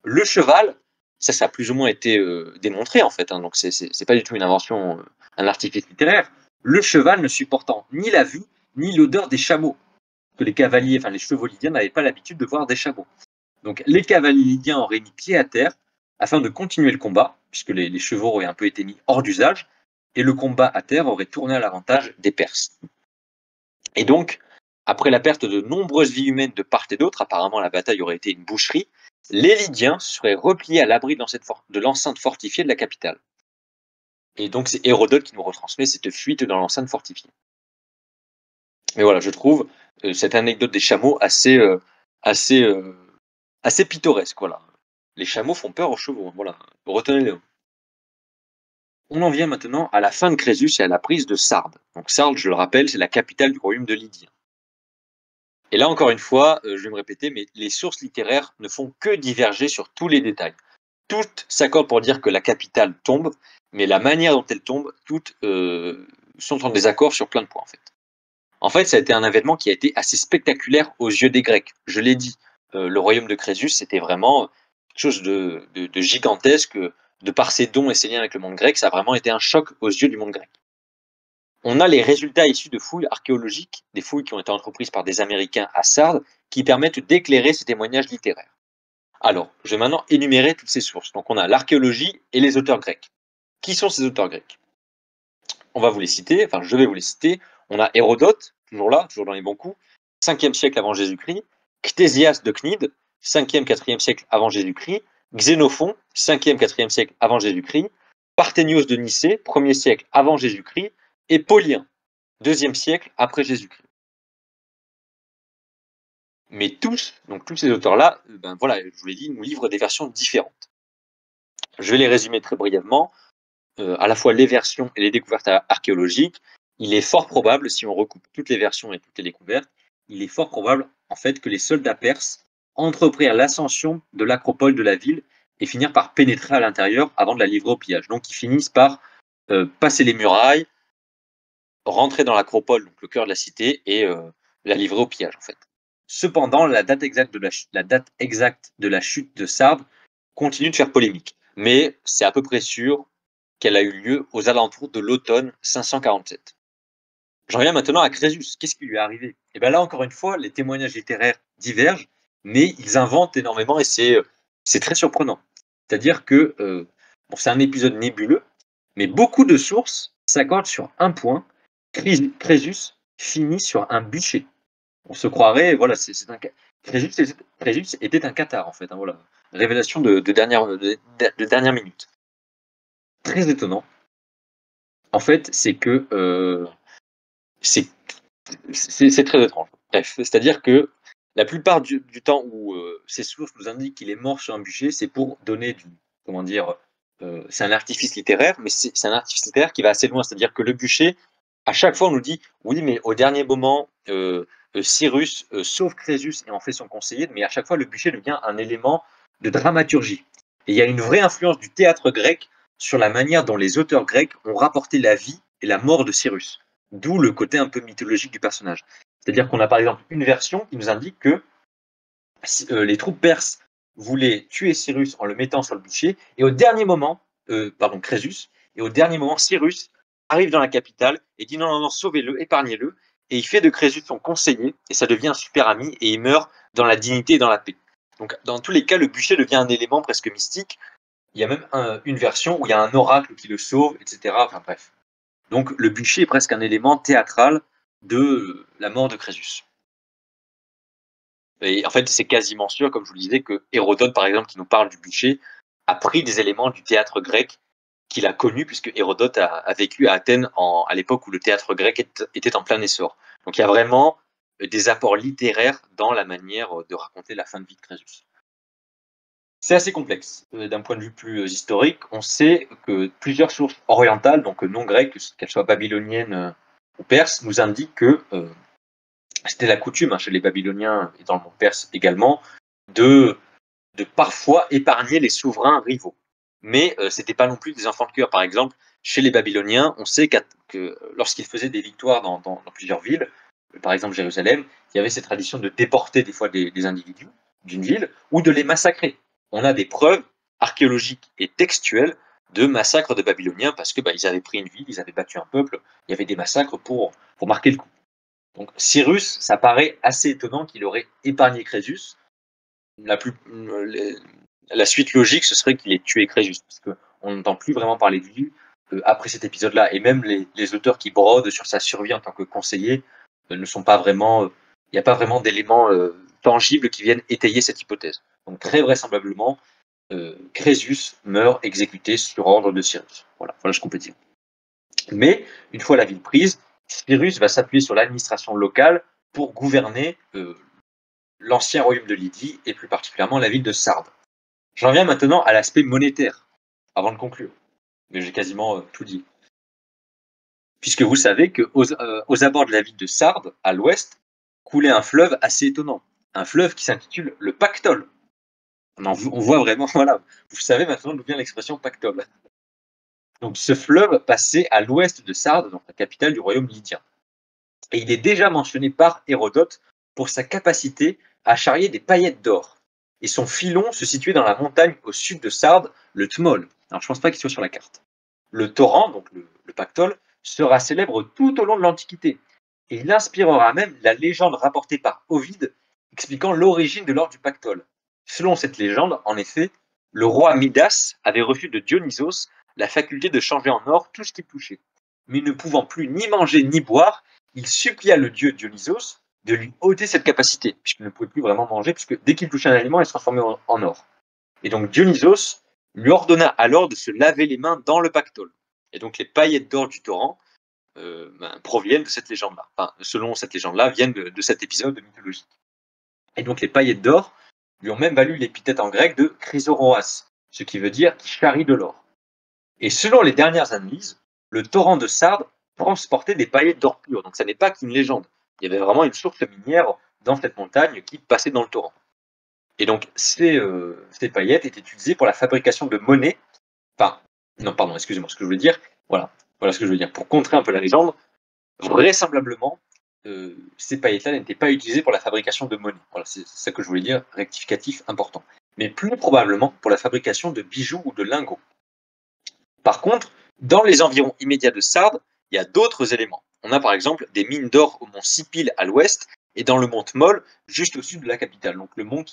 Le cheval, ça a plus ou moins été démontré en fait, donc c'est pas du tout une invention, un artifice littéraire. Le cheval ne supportant ni la vue ni l'odeur des chameaux, que les cavaliers, les chevaux lydiens n'avaient pas l'habitude de voir des chameaux. Donc les cavaliers lydiens auraient mis pied à terre afin de continuer le combat, puisque les chevaux auraient un peu été mis hors d'usage, et le combat à terre aurait tourné à l'avantage des Perses. Et donc, après la perte de nombreuses vies humaines de part et d'autre, apparemment la bataille aurait été une boucherie, les Lydiens se seraient repliés à l'abri de l'enceinte fortifiée de la capitale. Et donc c'est Hérodote qui nous retransmet cette fuite dans l'enceinte fortifiée. Mais voilà, je trouve cette anecdote des chameaux assez pittoresque. Voilà. Les chameaux font peur aux chevaux, voilà, retenez-le. On en vient maintenant à la fin de Crésus et à la prise de Sardes. Donc Sardes, je le rappelle, c'est la capitale du royaume de Lydie. Et là, encore une fois, je vais me répéter, mais les sources littéraires ne font que diverger sur tous les détails. Toutes s'accordent pour dire que la capitale tombe, mais la manière dont elle tombe, toutes sont en désaccord sur plein de points, en fait. En fait, ça a été un événement qui a été assez spectaculaire aux yeux des Grecs. Je l'ai dit, le royaume de Crésus, c'était vraiment quelque chose de gigantesque. De par ses dons et ses liens avec le monde grec, ça a vraiment été un choc aux yeux du monde grec. On a les résultats issus de fouilles archéologiques, des fouilles qui ont été entreprises par des Américains à Sardes, qui permettent d'éclairer ces témoignages littéraires. Alors, je vais maintenant énumérer toutes ces sources. Donc on a l'archéologie et les auteurs grecs. Qui sont ces auteurs grecs? On va vous les citer, enfin je vais vous les citer. On a Hérodote, toujours là, toujours dans les bons coups, 5e siècle avant Jésus-Christ, Ctésias de Cnide, 5e, 4e siècle avant Jésus-Christ, Xénophon, 5e, 4e siècle avant Jésus-Christ, Parthénios de Nicée, 1er siècle avant Jésus-Christ, et Paulien, 2e siècle après Jésus-Christ. Mais tous ces auteurs-là, voilà, je vous l'ai dit, nous livrent des versions différentes. Je vais les résumer très brièvement. À la fois les versions et les découvertes archéologiques. Il est fort probable, si on recoupe toutes les versions et toutes les découvertes, il est fort probable en fait que les soldats perses entreprirent l'ascension de l'acropole de la ville et finir par pénétrer à l'intérieur avant de la livrer au pillage. Donc ils finissent par passer les murailles, rentrer dans l'acropole, donc le cœur de la cité, et la livrer au pillage en fait. Cependant, la date exacte de la chute de Sardes continue de faire polémique, mais c'est à peu près sûr qu'elle a eu lieu aux alentours de l'automne 547. J'en reviens maintenant à Crésus. Qu'est-ce qui lui est arrivé? Et bien là, encore une fois, les témoignages littéraires divergent, mais ils inventent énormément et c'est très surprenant. C'est-à-dire que bon, c'est un épisode nébuleux, mais beaucoup de sources s'accordent sur un point. Crésus finit sur un bûcher. On se croirait, voilà, Crésus était un cathare en fait. Hein, voilà. Révélation de dernière minute. Très étonnant. En fait, c'est que c'est très étrange. Bref, c'est-à-dire que la plupart du temps où ces sources nous indiquent qu'il est mort sur un bûcher, c'est pour donner comment dire, c'est un artifice littéraire, mais c'est un artifice littéraire qui va assez loin. C'est-à-dire que le bûcher, à chaque fois, on nous dit oui, mais au dernier moment, Cyrus sauve Crésus et en fait son conseiller, mais à chaque fois, le bûcher devient un élément de dramaturgie. Et il y a une vraie influence du théâtre grec sur la manière dont les auteurs grecs ont rapporté la vie et la mort de Cyrus. D'où le côté un peu mythologique du personnage. C'est-à-dire qu'on a par exemple une version qui nous indique que les troupes perses voulaient tuer Cyrus en le mettant sur le bûcher, et au dernier moment, Crésus, et au dernier moment, Cyrus arrive dans la capitale et dit non, sauvez-le, épargnez-le, et il fait de Crésus son conseiller, et ça devient un super ami, et il meurt dans la dignité et dans la paix. Donc dans tous les cas, le bûcher devient un élément presque mystique. Il y a même une version où il y a un oracle qui le sauve, etc. Enfin bref. Donc le bûcher est presque un élément théâtral de la mort de Crésus. Et en fait, c'est quasiment sûr, comme je vous le disais, que Hérodote, par exemple, qui nous parle du bûcher, a pris des éléments du théâtre grec qu'il a connu, puisque Hérodote a vécu à Athènes à l'époque où le théâtre grec était en plein essor. Donc il y a vraiment des apports littéraires dans la manière de raconter la fin de vie de Crésus. C'est assez complexe. D'un point de vue plus historique, on sait que plusieurs sources orientales, donc non grecques, qu'elles soient babyloniennes ou perses, nous indiquent que c'était la coutume chez les Babyloniens et dans le monde perse également de parfois épargner les souverains rivaux. Mais c'était pas non plus des enfants de cœur. Par exemple, chez les Babyloniens, on sait que lorsqu'ils faisaient des victoires dans plusieurs villes, par exemple Jérusalem, il y avait cette tradition de déporter des fois des individus d'une ville ou de les massacrer. On a des preuves archéologiques et textuelles de massacres de Babyloniens parce que ils avaient pris une ville, ils avaient battu un peuple, il y avait des massacres pour marquer le coup. Donc Cyrus, ça paraît assez étonnant qu'il aurait épargné Crésus. La suite logique, ce serait qu'il ait tué Crésus, parce qu'on n'entend plus vraiment parler de lui après cet épisode-là. Et même les auteurs qui brodent sur sa survie en tant que conseiller ne sont pas vraiment... Il n'y a pas vraiment d'éléments tangibles qui viennent étayer cette hypothèse. Donc très vraisemblablement, Crésus meurt exécuté sur ordre de Cyrus. Voilà ce qu'on peut dire. Mais, une fois la ville prise, Cyrus va s'appuyer sur l'administration locale pour gouverner l'ancien royaume de Lydie et plus particulièrement la ville de Sardes. J'en viens maintenant à l'aspect monétaire, avant de conclure. Mais j'ai quasiment tout dit. Puisque vous savez qu'aux abords de la ville de Sardes, à l'ouest, coulait un fleuve assez étonnant. Un fleuve qui s'intitule le Pactole. On voit vraiment, voilà, vous savez maintenant d'où vient l'expression Pactole. Donc ce fleuve passait à l'ouest de Sardes, donc la capitale du royaume lydien. Et il est déjà mentionné par Hérodote pour sa capacité à charrier des paillettes d'or. Et son filon se situait dans la montagne au sud de Sardes, le Tmol. Alors je ne pense pas qu'il soit sur la carte. Le torrent, donc le Pactole, sera célèbre tout au long de l'Antiquité. Et il inspirera même la légende rapportée par Ovide expliquant l'origine de l'or du Pactole. Selon cette légende, en effet, le roi Midas avait reçu de Dionysos la faculté de changer en or tout ce qu'il touchait. Mais ne pouvant plus ni manger ni boire, il supplia le dieu Dionysos de lui ôter cette capacité, puisqu'il ne pouvait plus vraiment manger, puisque dès qu'il touchait un aliment, il se transformait en or. Et donc Dionysos lui ordonna alors de se laver les mains dans le Pactole. Et donc les paillettes d'or du torrent proviennent de cette légende-là. Enfin, selon cette légende-là, viennent de cet épisode mythologique. Et donc les paillettes d'or lui ont même valu l'épithète en grec de chrysoroas, ce qui veut dire qui charrie de l'or. Et selon les dernières analyses, le torrent de Sardes transportait des paillettes d'or pur. Donc ça n'est pas qu'une légende. Il y avait vraiment une source minière dans cette montagne qui passait dans le torrent. Et donc, ces paillettes étaient utilisées pour la fabrication de monnaie. Enfin, non, pardon, excusez-moi, ce que je veux dire. Voilà ce que je veux dire. Pour contrer un peu la légende, vraisemblablement, ces paillettes-là n'étaient pas utilisées pour la fabrication de monnaie. Voilà, c'est ça que je voulais dire, rectificatif important. Mais plus probablement pour la fabrication de bijoux ou de lingots. Par contre, dans les environs immédiats de Sardes, il y a d'autres éléments. On a par exemple des mines d'or au mont Sipil à l'ouest et dans le mont Moll, juste au sud de la capitale. Donc le mont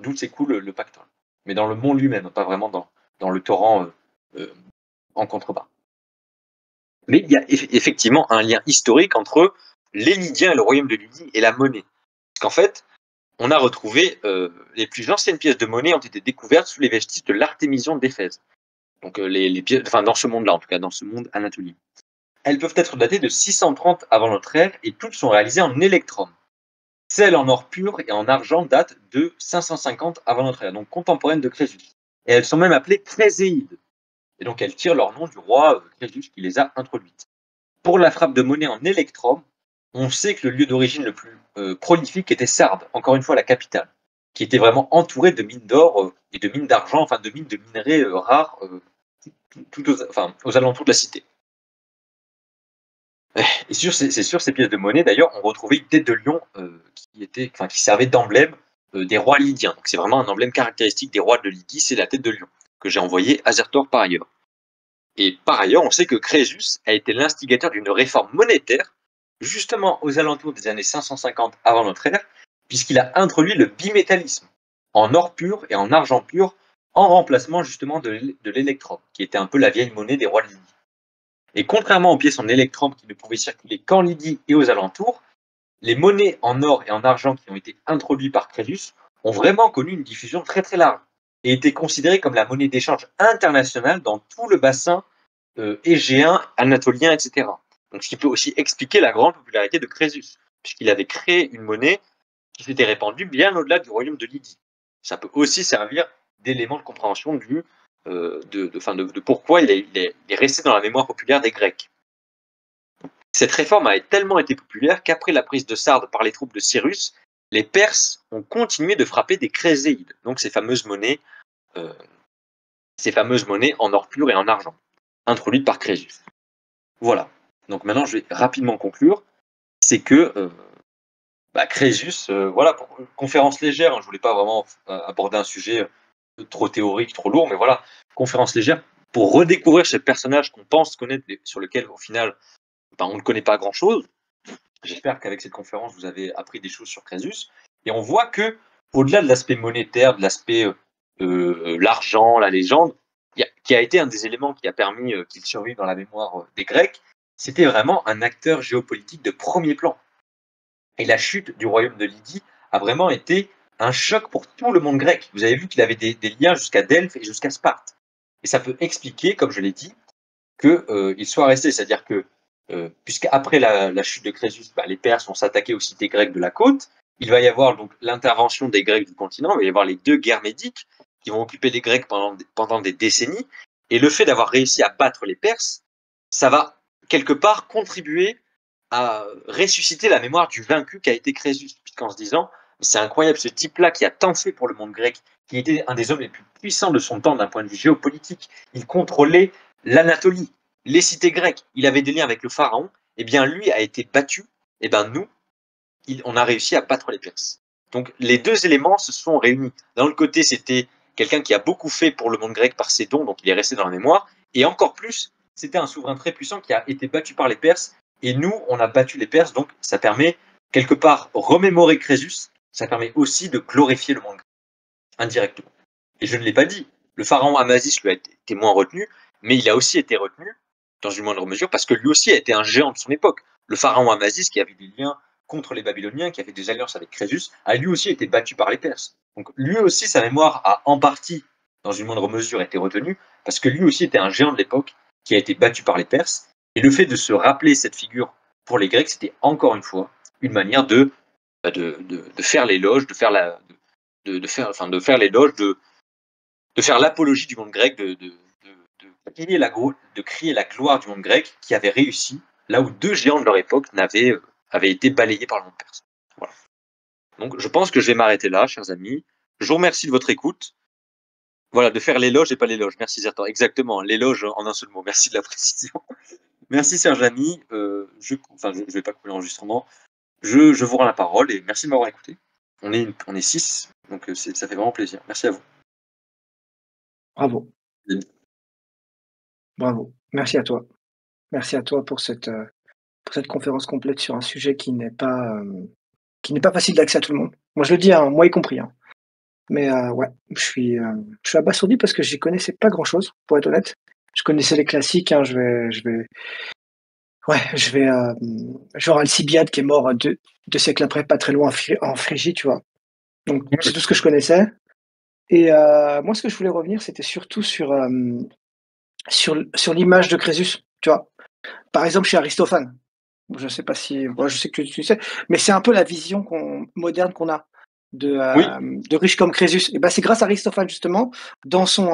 d'où s'écoule le Pactole. Mais dans le mont lui-même, pas vraiment dans le torrent en contrebas. Mais il y a effectivement un lien historique entre les Lydiens et le royaume de Lydie et la monnaie. Parce qu'en fait, on a retrouvé les plus anciennes pièces de monnaie ont été découvertes sous les vestiges de l'Artémision d'Éphèse. Donc les pièces, enfin dans ce monde-là, en tout cas dans ce monde anatolien. Elles peuvent être datées de 630 avant notre ère et toutes sont réalisées en électrum. Celles en or pur et en argent datent de 550 avant notre ère, donc contemporaines de Crésus. Et elles sont même appelées créséides. Et donc elles tirent leur nom du roi Crésus qui les a introduites. Pour la frappe de monnaie en électrum, on sait que le lieu d'origine le plus prolifique était Sardes, encore une fois la capitale, qui était vraiment entourée de mines d'or et de mines d'argent, enfin de mines de minerais rares aux alentours de la cité. Et sur ces pièces de monnaie, d'ailleurs, on retrouvait une tête de lion qui servait d'emblème des rois lydiens. Donc c'est vraiment un emblème caractéristique des rois de Lydie, c'est la tête de lion, que j'ai envoyé à Zertor par ailleurs. Et par ailleurs, on sait que Crésus a été l'instigateur d'une réforme monétaire, justement aux alentours des années 550 avant notre ère, puisqu'il a introduit le bimétallisme, en or pur et en argent pur, en remplacement justement de l'électrum, qui était un peu la vieille monnaie des rois de Lydie. Et contrairement aux pièces en électrum qui ne pouvaient circuler qu'en Lydie et aux alentours, les monnaies en or et en argent qui ont été introduites par Crésus ont vraiment connu une diffusion très très large et étaient considérées comme la monnaie d'échange internationale dans tout le bassin égéen, anatolien, etc. Donc, ce qui peut aussi expliquer la grande popularité de Crésus, puisqu'il avait créé une monnaie qui s'était répandue bien au-delà du royaume de Lydie. Ça peut aussi servir d'élément de compréhension de pourquoi il est resté dans la mémoire populaire des Grecs. Cette réforme a tellement été populaire qu'après la prise de Sardes par les troupes de Cyrus, les Perses ont continué de frapper des créséides, donc ces fameuses monnaies en or pur et en argent, introduites par Crésus. Voilà. Donc maintenant, je vais rapidement conclure. C'est que Crésus, voilà, pour conférence légère, hein, je voulais pas vraiment aborder un sujet trop théorique, trop lourd, mais voilà, conférence légère pour redécouvrir ce personnage qu'on pense connaître, sur lequel au final, on ne connaît pas grand-chose. J'espère qu'avec cette conférence, vous avez appris des choses sur Crésus. Et on voit que, au-delà de l'aspect monétaire, de l'aspect l'argent, la légende, qui a été un des éléments qui a permis qu'il survive dans la mémoire des Grecs, c'était vraiment un acteur géopolitique de premier plan. Et la chute du royaume de Lydie a vraiment été un choc pour tout le monde grec. Vous avez vu qu'il avait des liens jusqu'à Delphes et jusqu'à Sparte. Et ça peut expliquer, comme je l'ai dit, qu'il soit resté. C'est-à-dire que, puisqu'après la chute de Crésus, les Perses vont s'attaquer aux cités grecques de la côte, il va y avoir donc l'intervention des Grecs du continent, il va y avoir les deux guerres médiques qui vont occuper les Grecs pendant des décennies. Et le fait d'avoir réussi à battre les Perses, ça va quelque part contribuer à ressusciter la mémoire du vaincu qu'a été Crésus, puisqu'en se disant, c'est incroyable, ce type-là qui a tant fait pour le monde grec, qui était un des hommes les plus puissants de son temps d'un point de vue géopolitique, il contrôlait l'Anatolie, les cités grecques, il avait des liens avec le pharaon, et bien lui a été battu, et bien nous, on a réussi à battre les Perses. Donc les deux éléments se sont réunis. D'un autre côté, c'était quelqu'un qui a beaucoup fait pour le monde grec par ses dons, donc il est resté dans la mémoire, et encore plus, c'était un souverain très puissant qui a été battu par les Perses, et nous, on a battu les Perses, donc ça permet quelque part remémorer Crésus, ça permet aussi de glorifier le monde grec, indirectement. Et je ne l'ai pas dit, le pharaon Amasis lui a été moins retenu, mais il a aussi été retenu, dans une moindre mesure, parce que lui aussi a été un géant de son époque. Le pharaon Amasis, qui avait des liens contre les Babyloniens, qui avait des alliances avec Crésus, a lui aussi été battu par les Perses. Donc lui aussi, sa mémoire a en partie, dans une moindre mesure, été retenue, parce que lui aussi était un géant de l'époque, qui a été battu par les Perses. Et le fait de se rappeler cette figure pour les Grecs, c'était encore une fois une manière de faire l'éloge, de faire l'éloge, de faire l'apologie du monde grec, de crier la gloire du monde grec qui avait réussi là où deux géants de leur époque avaient été balayés par le monde perse. Voilà. Donc je pense que je vais m'arrêter là, chers amis. Je vous remercie de votre écoute. Voilà, de faire l'éloge et pas l'éloge. Merci Zertan. Exactement, l'éloge en un seul mot. Merci de la précision. Merci Serge Ami. Je vais pas couper l'enregistrement. Je vous rends la parole et merci de m'avoir écouté. On est 6, donc ça fait vraiment plaisir. Merci à vous. Bravo. Bien. Bravo. Merci à toi. Merci à toi pour cette conférence complète sur un sujet qui n'est pas facile d'accès à tout le monde. Moi, je le dis, hein, moi y compris, hein. Mais ouais, je suis abasourdi parce que j'y connaissais pas grand-chose, pour être honnête. Je connaissais les classiques, hein, je vais, genre Alcibiade qui est mort, 2 siècles après, pas très loin en Phrygie, tu vois? Donc c'est tout ce que je connaissais et moi, ce que je voulais revenir, c'était surtout sur l'image de Crésus, tu vois? Par exemple, chez Aristophane. Je sais pas si bon, je sais que tu sais, mais c'est un peu la vision moderne qu'on a Oui, de riches comme Crésus. Et ben, c'est grâce à Aristophane justement dans son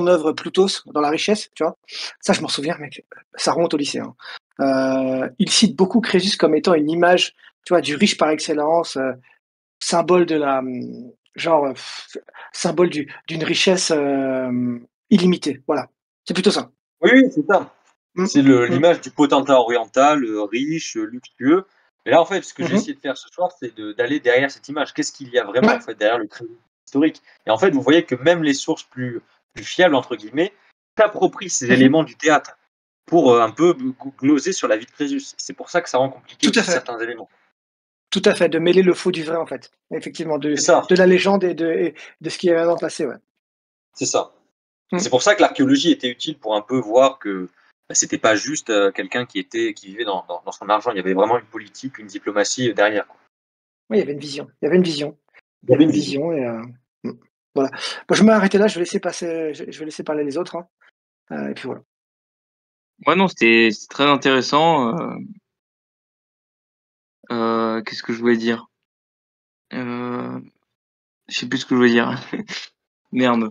œuvre Plutos, dans la richesse, tu vois? Ça, je m'en souviens, mec, ça remonte au lycée, hein. Il cite beaucoup Crésus comme étant une image, tu vois, du riche par excellence, symbole de la, genre, symbole d'une richesse, illimitée. Voilà, c'est plutôt ça. oui, oui, c'est ça. Mmh. C'est Mmh. l'image du potentat oriental, riche, luxueux. Et là, en fait, ce que j'ai Mmh. essayé de faire ce soir, c'est d'aller derrière cette image. Qu'est-ce qu'il y a vraiment, en Ouais. fait, derrière le crédit historique? Et en fait, vous voyez que même les sources plus «fiables» entre guillemets, s'approprient ces Mmh. éléments du théâtre pour, un peu gloser sur la vie de Crésus. C'est pour ça que ça rend compliqué Tout à aussi fait. certains éléments. Tout à fait, de mêler le faux du vrai, en fait. Effectivement, C'est ça, de la légende et de ce qui est vraiment passé, ouais. c'est ça. Et Mmh. c'est pour ça que l'archéologie était utile pour un peu voir que, bah, c'était pas juste, quelqu'un qui vivait dans son argent. Il y avait vraiment une politique, une diplomatie, derrière, quoi. Oui, il y avait une vision. Il y avait une vision. Il Il y y avait avait une une vision. vision et mmh, voilà. Bon, je vais m'arrêter là, je vais laisser parler les autres, hein, et puis voilà. Ouais, non, c'était très intéressant. Qu'est-ce que je voulais dire? Euh, je sais plus ce que je voulais dire. Merde.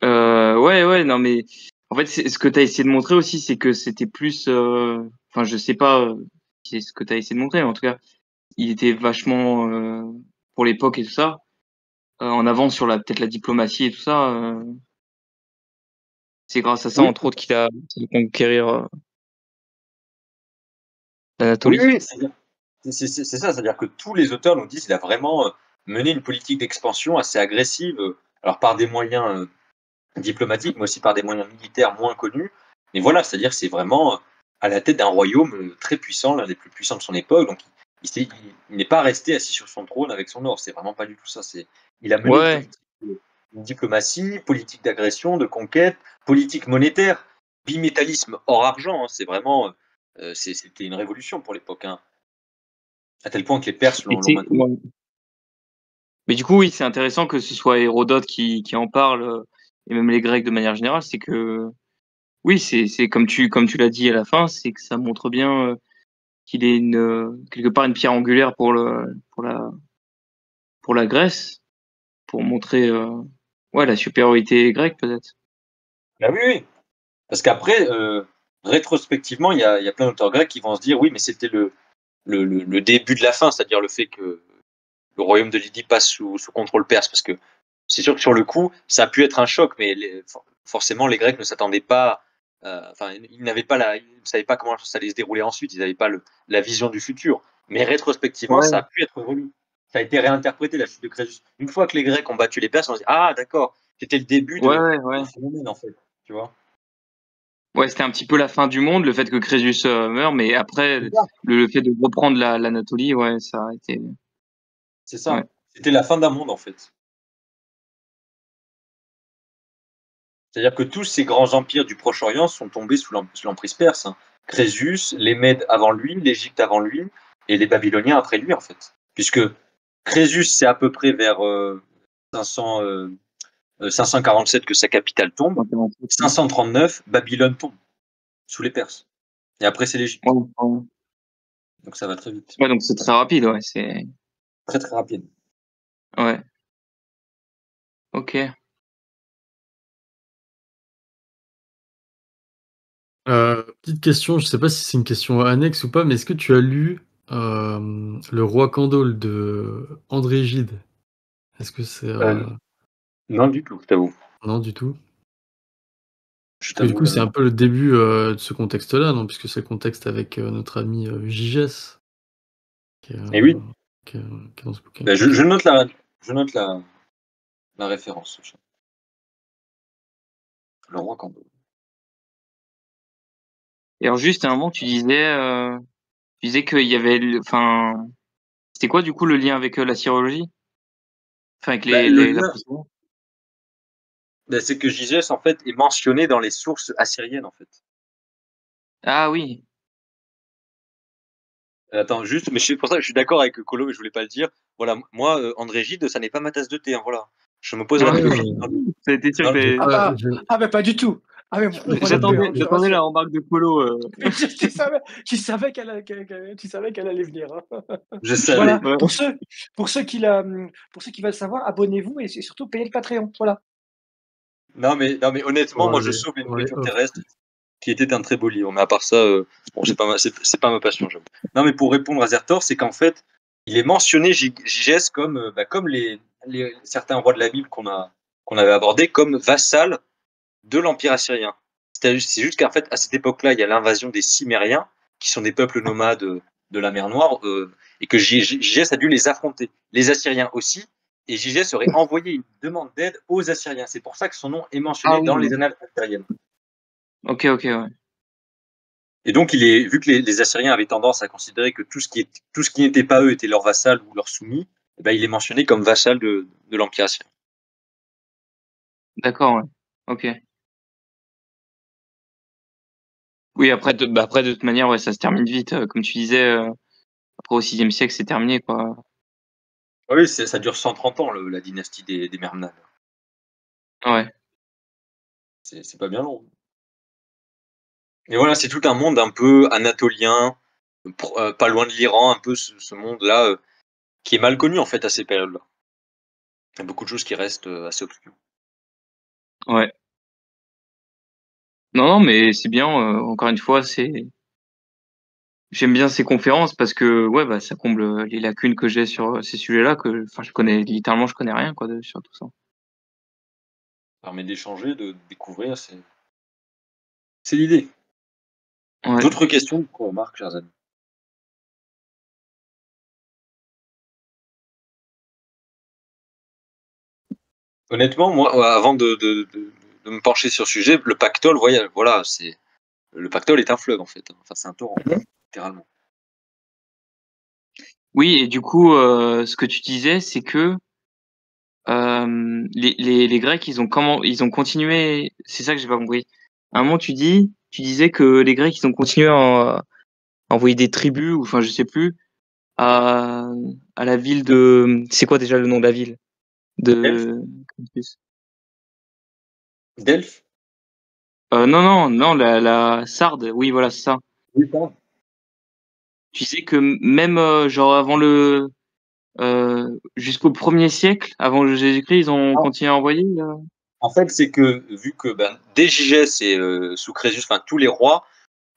Ouais, ouais, non, mais en fait, ce que tu as essayé de montrer aussi, c'est que c'était plus. Enfin, je sais pas si c'est ce que tu as essayé de montrer, mais en tout cas, il était vachement, pour l'époque et tout ça, en avance sur peut-être la diplomatie et tout ça. C'est grâce à ça, Oui, entre autres, qu'il a conquérir oui, l'Anatolie. oui, c'est ça, c'est-à-dire que tous les auteurs nous disent qu'il a vraiment, mené une politique d'expansion assez agressive, alors par des moyens, diplomatiques, mais aussi par des moyens militaires moins connus. Mais voilà, c'est-à-dire que c'est vraiment, à la tête d'un royaume, très puissant, l'un des plus puissants de son époque, donc il n'est pas resté assis sur son trône avec son or, c'est vraiment pas du tout ça. Il a mené Ouais, une diplomatie, politique d'agression, de conquête, politique monétaire, bimétallisme hors argent, hein, c'est vraiment, c'était une révolution pour l'époque, hein, à tel point que les Perses mais l'ont maintenu. ouais. Mais du coup, oui, c'est intéressant que ce soit Hérodote qui en parle, et même les Grecs de manière générale, c'est que oui, c'est comme tu l'as dit à la fin, c'est que ça montre bien qu'il est quelque part une pierre angulaire pour la Grèce, pour montrer ouais la supériorité grecque peut-être. Ah oui, oui, parce qu'après, rétrospectivement, il y a plein d'auteurs grecs qui vont se dire: «Oui, mais c'était le début de la fin», c'est-à-dire le fait que le royaume de Lydie passe sous contrôle perse. Parce que c'est sûr que sur le coup, ça a pu être un choc, mais forcément, les Grecs ne s'attendaient pas, enfin, ils ne savaient pas comment ça allait se dérouler ensuite, ils n'avaient pas la vision du futur. Mais rétrospectivement, ça a Ouais. pu être revu. Ça a été réinterprété, la chute de Crésus. Une fois que les Grecs ont battu les Perses, on s'est dit: «Ah d'accord, c'était le début Ouais, ouais, ouais. d'un phénomène, en fait», tu vois? Ouais, c'était un petit peu la fin du monde, le fait que Crésus meure, mais après C'est ça. le fait de reprendre l'Anatolie, ouais, ça a été C'est ouais. ça. C'était la fin d'un monde, en fait. C'est-à-dire que tous ces grands empires du Proche-Orient sont tombés sous l'emprise perse, hein. Crésus, les Mèdes avant lui, l'Égypte avant lui et les Babyloniens après lui, en fait. Puisque Crésus, c'est à peu près vers 500, 547 que sa capitale tombe. 539, Babylone tombe sous les Perses. Et après, c'est l'Égypte. Ouais, ouais. Donc ça va très vite. Ouais, donc c'est très rapide, ouais, Très très rapide. ouais. OK. Petite question, je sais pas si c'est une question annexe ou pas, mais est-ce que tu as lu Le Roi Candole de André Gide? Est-ce que c'est... Non, du tout, je t'avoue. Non, du tout. Je Parce que du t'avoue, coup, c'est non. un peu le début de ce contexte-là, non? Puisque c'est le contexte avec notre ami Gigès, qui est, Et oui, qui est dans ce bouquin. ben, je note la référence. Le roi Cambodge. Et alors juste à un moment, tu disais qu'il y avait, enfin, c'était quoi du coup le lien avec la syrologie? Enfin, avec Ben, le la lien, potion. ben, c'est que Gigès, en fait, est mentionné dans les sources assyriennes, en fait. Ah oui. Attends, juste, mais c'est pour ça que je suis d'accord avec Colo, mais je voulais pas le dire. Voilà, moi, André Gide, ça n'est pas ma tasse de thé, hein, voilà. Je me pose Ouais, avec le ça a été sûr dans que le- J'ai Ah pas, bah, ah bah pas du tout. Ah mais moi non plus, hein, je te j'attendais la rassure. remarque de Polo. Tu savais tu savais qu'elle allait venir, hein. Je savais. Voilà, Ouais. pour ceux qui veulent savoir, abonnez-vous et surtout payez le Patreon. Voilà. Non, mais honnêtement, moi, je sauve les on les nourritures off. terrestres, qui était un très beau livre. Mais à part ça, bon, c'est pas ma passion, j'avoue. Non, mais pour répondre à Zertor, c'est qu'en fait, il est mentionné Gigès comme, comme certains rois de la Bible qu'on avait abordés, comme vassal de l'Empire assyrien. C'est juste qu'en fait, à cette époque-là, il y a l'invasion des Cimériens, qui sont des peuples nomades de la mer Noire, et que Gigès a dû les affronter. Les Assyriens aussi, et Gigès aurait envoyé une demande d'aide aux Assyriens. C'est pour ça que son nom est Ah mentionné oui. dans les annales assyriennes. Ok, ok, ouais. Et donc, vu que les Assyriens avaient tendance à considérer que tout ce qui n'était pas eux était leur vassal ou leur soumis, eh ben, il est mentionné comme vassal de l'Empire assyrien. D'accord, ouais. Ok. Oui, après de toute manière, ouais, ça se termine vite. Comme tu disais, après au 6e siècle, c'est terminé, quoi. Oui, ça dure 130 ans, la dynastie des Mermnades. Ouais. C'est pas bien long. Et voilà, c'est tout un monde un peu anatolien, pas loin de l'Iran, un peu ce monde-là, qui est mal connu en fait à ces périodes-là. Il y a beaucoup de choses qui restent assez obscures. Ouais. Non, non, mais c'est bien. Encore une fois, j'aime bien ces conférences parce que ouais, bah, ça comble les lacunes que j'ai sur ces sujets-là que, enfin, je connais rien, quoi, sur tout ça. Ça permet d'échanger, de découvrir, c'est l'idée. Ouais. D'autres questions qu'on remarque, chers amis? Honnêtement, moi, avant de me pencher sur le sujet, le pactole, voilà, le pactole est un fleuve en fait. Enfin, c'est un torrent, littéralement. Oui, et du coup, ce que tu disais, c'est que les Grecs, ils ont continué. C'est ça que j'ai pas compris. À un moment, tu disais que les Grecs, ils ont continué à envoyer des tribus, ou enfin, je sais plus, à, à la ville de. C'est quoi déjà le nom de la ville? Delphes? De. Delphes? Non, non, non, la Sarde. Oui, voilà, c'est ça. Oui, pardon. Tu disais que même genre avant jusqu'au 1er siècle, avant Jésus-Christ, ils ont continué à envoyer. En fait, c'est que vu que dès Gigès et sous Crésus, enfin tous les rois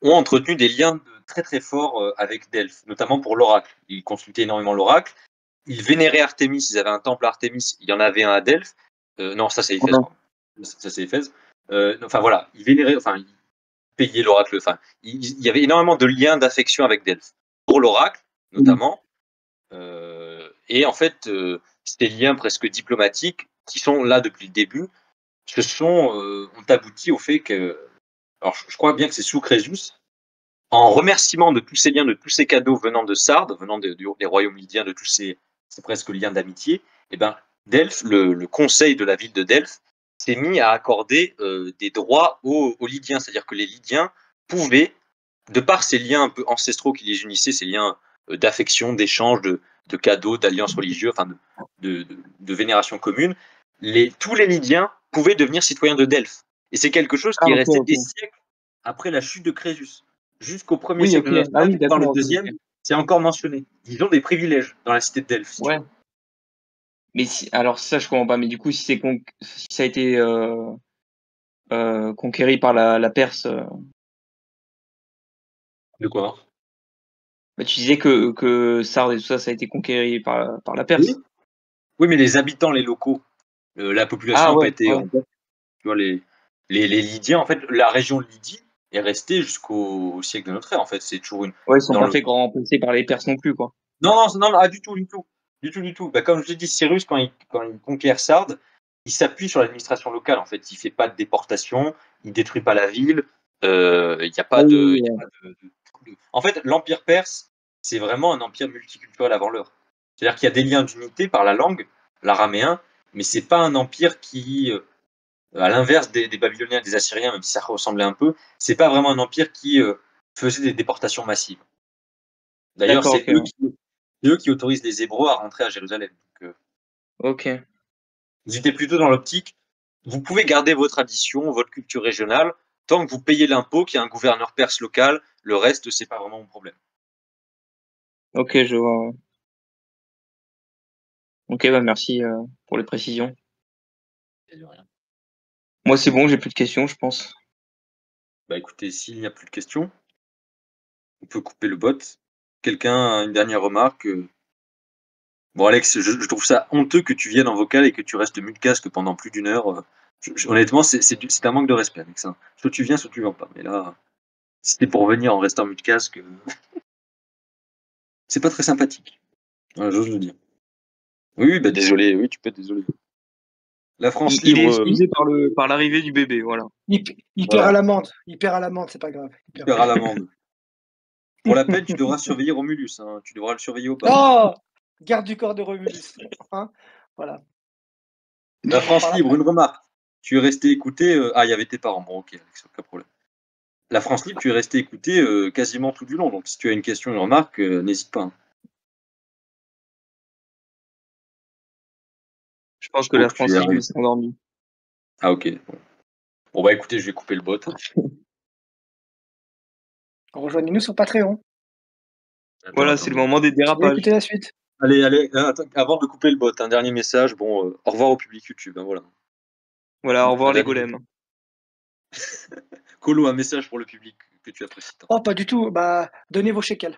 ont entretenu des liens très très forts avec Delphes, notamment pour l'oracle. Ils consultaient énormément l'oracle. Ils vénéraient Artémis. Ils avaient un temple à Artémis. Il y en avait un à Delphes. Non, ça c'est Éphèse. Ouais. Pardon. Ça c'est Éphèse. Enfin voilà, ils vénéraient, enfin ils payaient l'oracle. Enfin, il y avait énormément de liens d'affection avec Delphes pour l'oracle, notamment. Et en fait, ces liens presque diplomatiques qui sont là depuis le début, ont abouti au fait que, alors je crois bien que c'est sous Crésus, en remerciement de tous ces liens, de tous ces cadeaux venant de Sardes, venant des royaumes lydiens, de tous ces presque liens d'amitié, et ben Delphes, le conseil de la ville de Delphes, s'est mis à accorder des droits aux Lydiens, c'est-à-dire que les Lydiens pouvaient, de par ces liens un peu ancestraux qui les unissaient, ces liens d'affection, d'échange, de cadeaux, d'alliances religieuses, enfin de vénération commune, tous les Lydiens pouvaient devenir citoyens de Delphes. Et c'est quelque chose Ah, qui est ok, resté des ok. siècles après la chute de Crésus. Jusqu'au 1er Oui, siècle ok. de notre Ah ère, oui, et dans le d'accord. Ok, deuxième, ok. c'est encore mentionné. Ils ont des privilèges dans la cité de Delphes, si tu Ouais. veux. Mais alors ça, je comprends pas. Mais du coup, si ça a été conquéri par la Perse, De quoi? bah, tu disais que Sardes et tout ça, ça a été conquéri par la Oui, Perse. Oui, mais les habitants, les locaux, la population Ah n'a pas ouais, été. ouais. Tu vois, les Lydiens, en fait, la région de Lydie est restée jusqu'au siècle de notre ère. En fait, c'est toujours une. Ouais, ils sont Dans pas le... fait remplacer par les Perses non plus, quoi. Non, non, non, ah, du tout, du tout. Du tout, du tout. Bah, comme je l'ai dit, Cyrus, quand il conquiert Sardes, il s'appuie sur l'administration locale. En fait, il fait pas de déportation, il détruit pas la ville. Il n'y a pas Ah oui, de. oui, Il y a ouais. pas En fait, l'Empire perse, c'est vraiment un empire multiculturel avant l'heure. C'est-à-dire qu'il y a des liens d'unité par la langue, l'araméen, mais c'est pas un empire qui, à l'inverse des Babyloniens et des Assyriens, même si ça ressemblait un peu, c'est pas vraiment un empire qui faisait des déportations massives. D'ailleurs, D'accord, ok. c'est eux qui autorisent les Hébreux à rentrer à Jérusalem. Donc, Ok. vous étiez plutôt dans l'optique, vous pouvez garder vos traditions, votre culture régionale, tant que vous payez l'impôt, qu'il y a un gouverneur perse local, le reste, c'est pas vraiment mon problème. Ok, je vois. Ok, bah merci pour les précisions. Moi, c'est bon, j'ai plus de questions, je pense. Bah écoutez, s'il n'y a plus de questions, on peut couper le bot. Quelqu'un a une dernière remarque? Bon, Alex, je trouve ça honteux que tu viennes en vocal et que tu restes mute-casque pendant plus d'une heure. Honnêtement, c'est un manque de respect, Alex, hein. Soit tu viens, soit tu viens pas. Mais là, si c'était pour venir en restant mute-casque, c'est pas très sympathique. Voilà, j'ose le dire. Oui, oui, bah désolé, oui, tu peux être désolé. La France Il est libre, excusé par l'arrivée du bébé, voilà. Il perd voilà, à l'amende. Il perd à l'amende, c'est pas grave. tu paieras l'amende. Pour la peine, tu devras surveiller Romulus, hein. Tu devras le surveiller au pas. Oh, garde du corps de Romulus. Hein, voilà. La France Par libre, après. une remarque. Tu es resté écouter. Ah, il y avait tes parents. Bon, ok, Alex, aucun problème. La France libre, tu es resté écouter quasiment tout du long. Donc, si tu as une question, une remarque, n'hésite pas, hein. Je pense que la Donc, tu France es Ligue s'est endormie. Ah, ok. Bon. Bon, bah écoutez, je vais couper le bot, hein. Rejoignez-nous sur Patreon. Voilà, c'est le moment des Vous pouvez dérapages. écouter la suite. Allez, allez, attends, avant de couper le bot, un dernier message. Bon, au revoir au public YouTube, hein, voilà. Voilà, au revoir Un les dernier golems. Colo, un message pour le public que tu apprécies tant. Oh, pas du tout. Bah, donnez vos shekels.